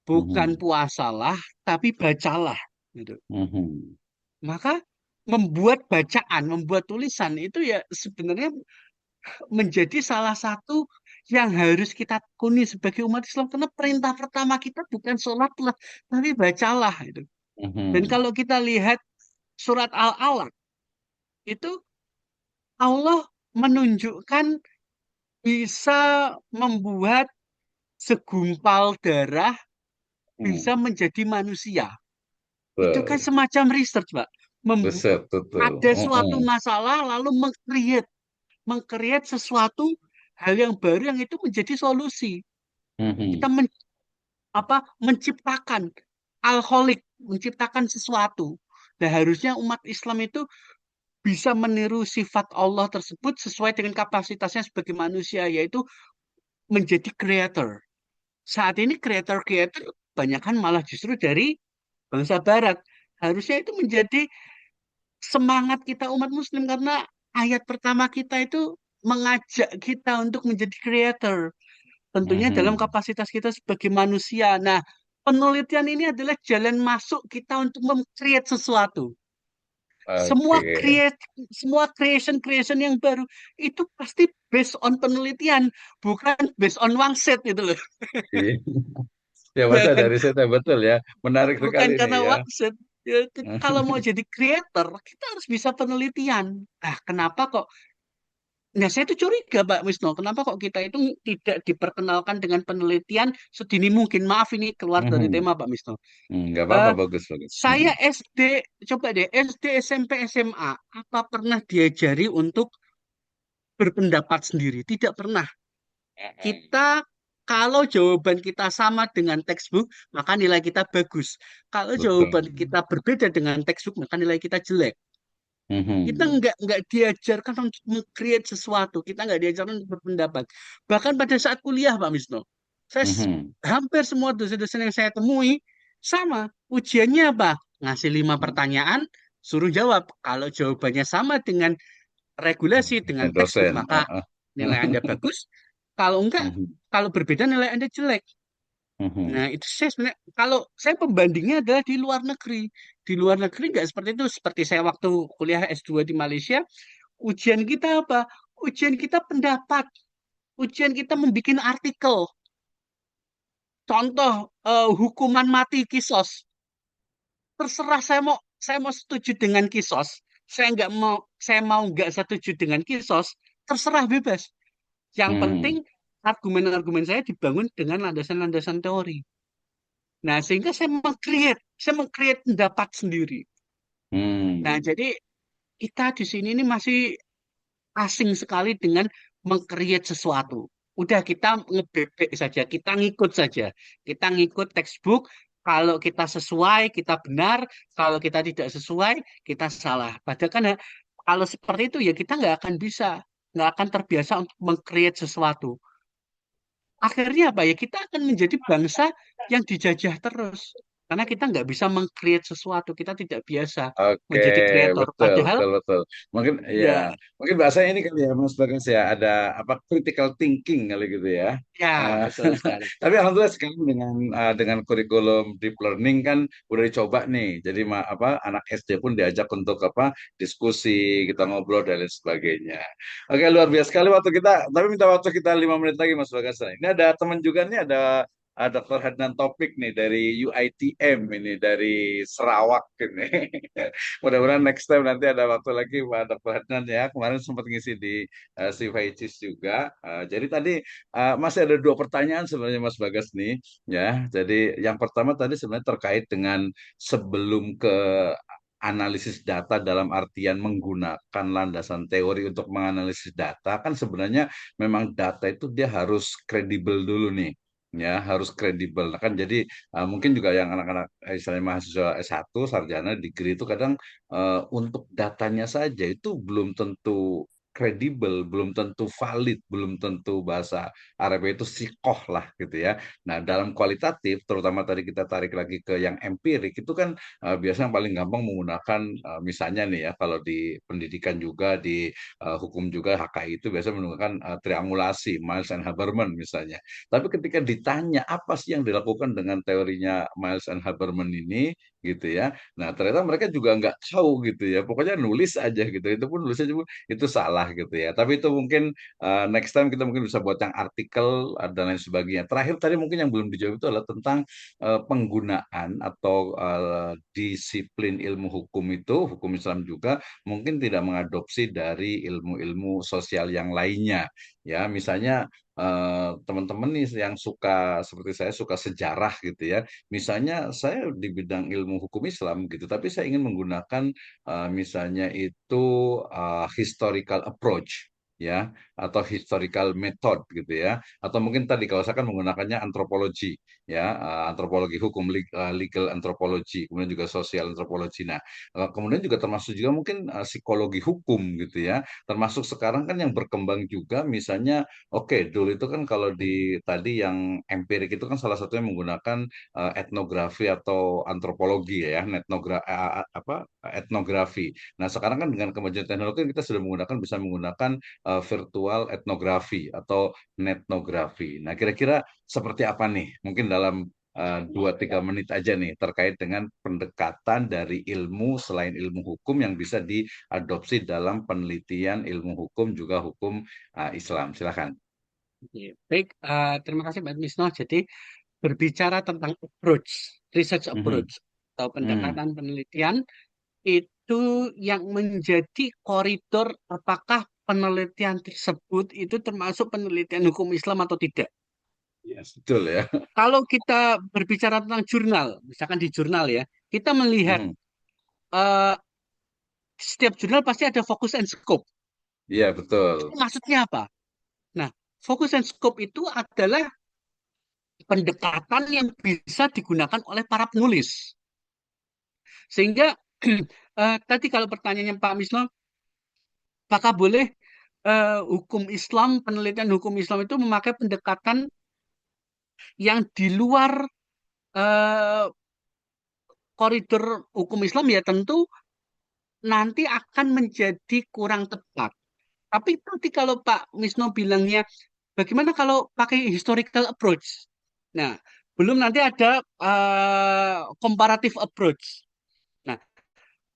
bukan Mhm. puasalah, tapi bacalah. Gitu. Mhm. Maka membuat bacaan, membuat tulisan itu ya sebenarnya menjadi salah satu yang harus kita tekuni sebagai umat Islam, karena perintah pertama kita bukan sholatlah tapi bacalah itu. Dan Mhm. kalau kita lihat surat Al-Alaq itu, Allah menunjukkan bisa membuat segumpal darah bisa Mhm. menjadi manusia. Itu kan Betul. semacam research, Pak. Riset, betul. Ada suatu Mhm. masalah lalu meng-create sesuatu hal yang baru yang itu menjadi solusi. Kita Mhm. menciptakan alkoholik, menciptakan sesuatu. Nah, harusnya umat Islam itu bisa meniru sifat Allah tersebut sesuai dengan kapasitasnya sebagai manusia, yaitu menjadi creator. Saat ini creator-creator kebanyakan malah justru dari bangsa Barat. Harusnya itu menjadi semangat kita umat Muslim, karena ayat pertama kita itu mengajak kita untuk menjadi creator. Tentunya dalam Mhm. kapasitas kita sebagai manusia. Nah, penelitian ini adalah jalan masuk kita untuk meng-create sesuatu. Semua Oke. create, semua creation yang baru itu pasti based on penelitian, bukan based on wangsit itu loh. Iya. Ya Ya masa kan? dari saya betul ya. Menarik Bukan sekali nih karena ya. wangsit. Ya, kalau mau jadi creator, kita harus bisa penelitian. Nah, kenapa kok? Nah, saya tuh curiga, Pak Wisnu. Kenapa kok kita itu tidak diperkenalkan dengan penelitian sedini mungkin? Maaf ini keluar dari Mhm. tema, Pak Wisnu. Nggak apa-apa, Eh, bagus bagus. saya SD, coba deh, SD, SMP, SMA, apa pernah diajari untuk berpendapat sendiri? Tidak pernah. Mhm. Kita kalau jawaban kita sama dengan textbook, maka nilai kita bagus. Kalau Betul. jawaban kita berbeda dengan textbook, maka nilai kita jelek. Kita Mhm. nggak diajarkan untuk meng-create sesuatu. Kita nggak diajarkan untuk berpendapat. Bahkan pada saat kuliah, Pak Misno, saya Mhm. hampir semua dosen-dosen yang saya temui sama. Ujiannya apa? Ngasih 5 pertanyaan, suruh jawab. Kalau jawabannya sama dengan regulasi, dengan textbook, Dosen. maka nilai Anda bagus. Kalau enggak, Mhm. kalau berbeda nilai Anda jelek. Mhm. Nah, itu saya sebenarnya, kalau saya pembandingnya adalah di luar negeri. Di luar negeri nggak seperti itu. Seperti saya waktu kuliah S2 di Malaysia, ujian kita apa? Ujian kita pendapat. Ujian kita membuat artikel. Contoh, hukuman mati kisos. Terserah saya mau setuju dengan kisos. Saya mau nggak setuju dengan kisos. Terserah bebas. Yang penting Mhm. argumen-argumen saya dibangun dengan landasan-landasan teori. Nah, sehingga saya meng-create pendapat sendiri. Nah, Mhm. jadi kita di sini ini masih asing sekali dengan meng-create sesuatu. Udah kita ngebebek saja, kita ngikut saja. Kita ngikut textbook, kalau kita sesuai, kita benar. Kalau kita tidak sesuai, kita salah. Padahal kan kalau seperti itu ya kita nggak akan terbiasa untuk meng-create sesuatu. Akhirnya apa ya? Kita akan menjadi bangsa yang dijajah terus. Karena kita nggak bisa meng-create sesuatu. Kita tidak biasa Oke, menjadi kreator. betul, Padahal betul, betul. Mungkin ya, ya, mungkin bahasanya ini kali ya, Mas Bagas ya, ada apa critical thinking kali gitu ya. ya Eh, betul sekali. tapi alhamdulillah sekarang dengan kurikulum deep learning kan udah dicoba nih. Jadi apa anak SD pun diajak untuk apa diskusi, kita ngobrol dan lain sebagainya. Oke, luar biasa sekali waktu kita. Tapi minta waktu kita 5 menit lagi, Mas Bagas. Ini ada teman juga nih, ada Dr. Hadnan Topik nih dari UITM ini dari Sarawak ini. Mudah-mudahan next time nanti ada waktu lagi Pak Dr. Hadnan ya. Kemarin sempat ngisi di CVICIS juga. Jadi tadi masih ada 2 pertanyaan sebenarnya Mas Bagas nih ya. Jadi yang pertama tadi sebenarnya terkait dengan sebelum ke analisis data dalam artian menggunakan landasan teori untuk menganalisis data kan sebenarnya memang data itu dia harus kredibel dulu nih ya harus kredibel. Nah, kan jadi mungkin juga yang anak-anak misalnya mahasiswa S1 sarjana degree itu kadang untuk datanya saja itu belum tentu kredibel, belum tentu valid, belum tentu bahasa Arabnya itu sikoh lah gitu ya. Nah, dalam kualitatif terutama tadi kita tarik lagi ke yang empirik itu kan biasanya yang paling gampang menggunakan misalnya nih ya kalau di pendidikan juga di hukum juga HKI itu biasanya menggunakan triangulasi Miles and Habermas misalnya. Tapi ketika ditanya apa sih yang dilakukan dengan teorinya Miles and Habermas ini, gitu ya. Nah, ternyata mereka juga nggak tahu gitu ya. Pokoknya nulis aja gitu. Itu pun nulisnya juga itu salah gitu ya. Tapi itu mungkin next time kita mungkin bisa buat yang artikel dan lain sebagainya. Terakhir tadi mungkin yang belum dijawab itu adalah tentang penggunaan atau disiplin ilmu hukum itu, hukum Islam juga mungkin tidak mengadopsi dari ilmu-ilmu sosial yang lainnya. Ya, misalnya teman-teman nih yang suka seperti saya suka sejarah gitu ya. Misalnya saya di bidang ilmu hukum Islam gitu, tapi saya ingin menggunakan misalnya itu historical approach ya atau historical method gitu ya atau mungkin tadi kalau saya kan menggunakannya antropologi ya antropologi hukum legal anthropology kemudian juga social anthropology. Nah kemudian juga termasuk juga mungkin psikologi hukum gitu ya termasuk sekarang kan yang berkembang juga misalnya oke, dulu itu kan kalau di tadi yang empirik itu kan salah satunya menggunakan etnografi atau antropologi ya, etnografi. Nah, sekarang kan dengan kemajuan teknologi kita sudah bisa menggunakan virtual etnografi atau netnografi. Nah, kira-kira seperti apa nih? Mungkin dalam 2-3 menit aja nih terkait dengan pendekatan dari ilmu selain ilmu hukum yang bisa diadopsi dalam penelitian ilmu hukum juga hukum Islam. Silakan. Oke. Baik, terima kasih Mbak Misno. Jadi berbicara tentang approach, research Mhm. approach atau Hmm. pendekatan penelitian itu yang menjadi koridor apakah penelitian tersebut itu termasuk penelitian hukum Islam atau tidak. Yes, betul ya. Kalau kita berbicara tentang jurnal, misalkan di jurnal ya, kita melihat Mhm. eh, setiap jurnal pasti ada fokus and scope. Iya, Itu betul. maksudnya apa? Nah, fokus and scope itu adalah pendekatan yang bisa digunakan oleh para penulis. Sehingga tadi kalau pertanyaannya Pak Misno, apakah boleh hukum Islam, penelitian hukum Islam itu memakai pendekatan yang di luar eh, koridor hukum Islam ya tentu nanti akan menjadi kurang tepat. Tapi nanti kalau Pak Misno bilangnya, bagaimana kalau pakai historical approach? Nah, belum nanti ada comparative approach. Nah,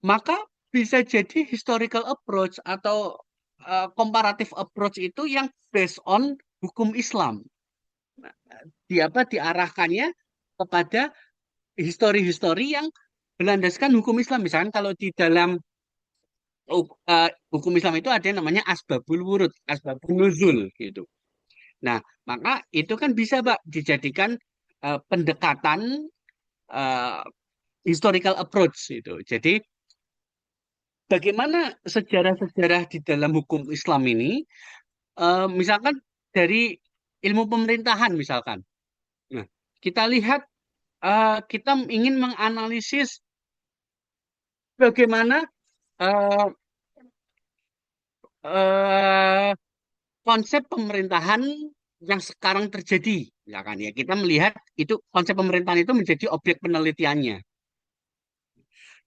maka bisa jadi historical approach atau comparative approach itu yang based on hukum Islam. Nah, di apa diarahkannya kepada histori-histori yang berlandaskan hukum Islam. Misalkan kalau di dalam hukum Islam itu ada yang namanya asbabul wurud, asbabul nuzul gitu. Nah, maka itu kan bisa, Pak, dijadikan pendekatan uh, historical approach itu. Jadi, bagaimana sejarah-sejarah di dalam hukum Islam ini, misalkan dari ilmu pemerintahan, misalkan. Nah, kita lihat, kita ingin menganalisis bagaimana uh, uh, konsep pemerintahan yang sekarang terjadi. Misalkan ya, kita melihat itu konsep pemerintahan itu menjadi objek penelitiannya.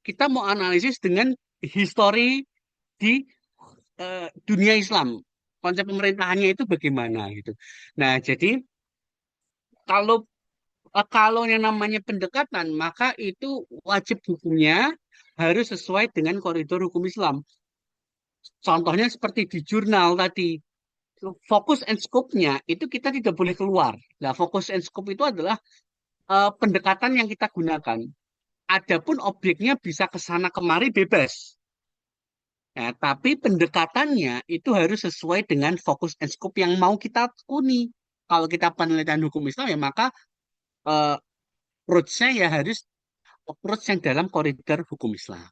Kita mau analisis dengan histori di dunia Islam. Konsep pemerintahannya itu bagaimana gitu. Nah, jadi kalau kalau yang namanya pendekatan, maka itu wajib hukumnya harus sesuai dengan koridor hukum Islam. Contohnya seperti di jurnal tadi, fokus and scope-nya itu kita tidak boleh keluar. Nah, fokus and scope itu adalah pendekatan yang kita gunakan. Adapun objeknya bisa ke sana kemari bebas. Nah, tapi pendekatannya itu harus sesuai dengan fokus and scope yang mau kita tekuni. Kalau kita penelitian hukum Islam ya maka eh, approach-nya ya harus approach yang dalam koridor hukum Islam.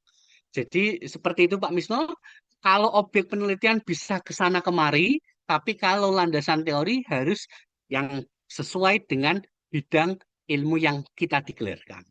Jadi seperti itu Pak Misno, kalau objek penelitian bisa ke sana kemari, tapi kalau landasan teori harus yang sesuai dengan bidang ilmu yang kita digelarkan.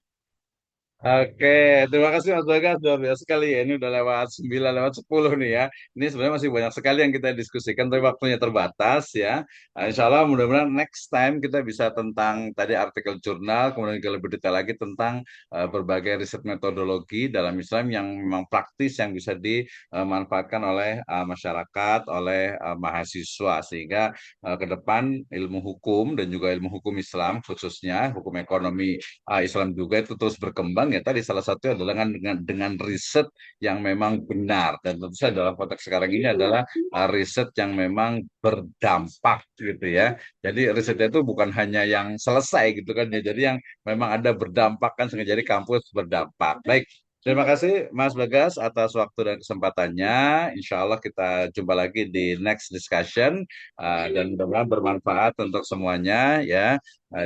Oke, terima kasih Mas Bagas. Luar biasa sekali ya. Ini udah lewat 9, lewat 10 nih ya. Ini sebenarnya masih banyak sekali yang kita diskusikan, tapi waktunya terbatas ya. Insya Allah mudah-mudahan next time kita bisa tentang tadi artikel jurnal, kemudian juga lebih detail lagi tentang berbagai riset metodologi dalam Islam yang memang praktis yang bisa dimanfaatkan oleh masyarakat, oleh mahasiswa. Sehingga ke depan ilmu hukum dan juga ilmu hukum Islam khususnya hukum ekonomi Islam juga itu terus berkembang ya tadi salah satu adalah dengan riset yang memang benar dan tentu saja dalam konteks sekarang ini adalah riset yang memang berdampak gitu ya. Jadi risetnya itu bukan hanya yang selesai gitu kan ya. Jadi yang memang ada berdampak kan sehingga jadi kampus berdampak. Baik. Terima kasih Mas Bagas atas waktu dan kesempatannya. Insya Allah kita jumpa lagi di next discussion dan mudah-mudahan bermanfaat untuk semuanya ya.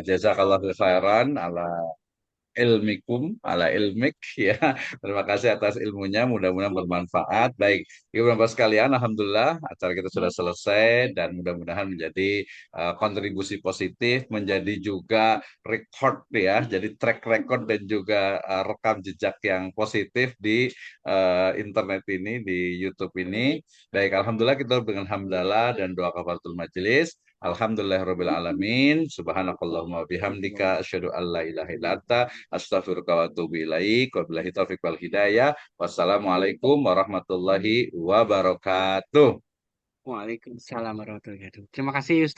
Jazakallahu khairan ala ilmikum ala ilmik ya. Terima kasih atas ilmunya, mudah-mudahan bermanfaat. Baik, ibu bapak sekalian, alhamdulillah acara kita sudah selesai dan mudah-mudahan menjadi kontribusi positif, menjadi juga record ya, jadi track record dan juga rekam jejak yang positif di internet ini, di YouTube ini. Baik, alhamdulillah kita dengan hamdalah dan doa kafaratul majelis. Alhamdulillahirabbil alamin. Subhanakallahumma bihamdika asyhadu an la ilaha illa anta astaghfiruka wa atubu ilaik. Wabillahi taufiq wal hidayah. Wassalamualaikum warahmatullahi wabarakatuh. Waalaikumsalam warahmatullahi wabarakatuh. Terima kasih Ustaz.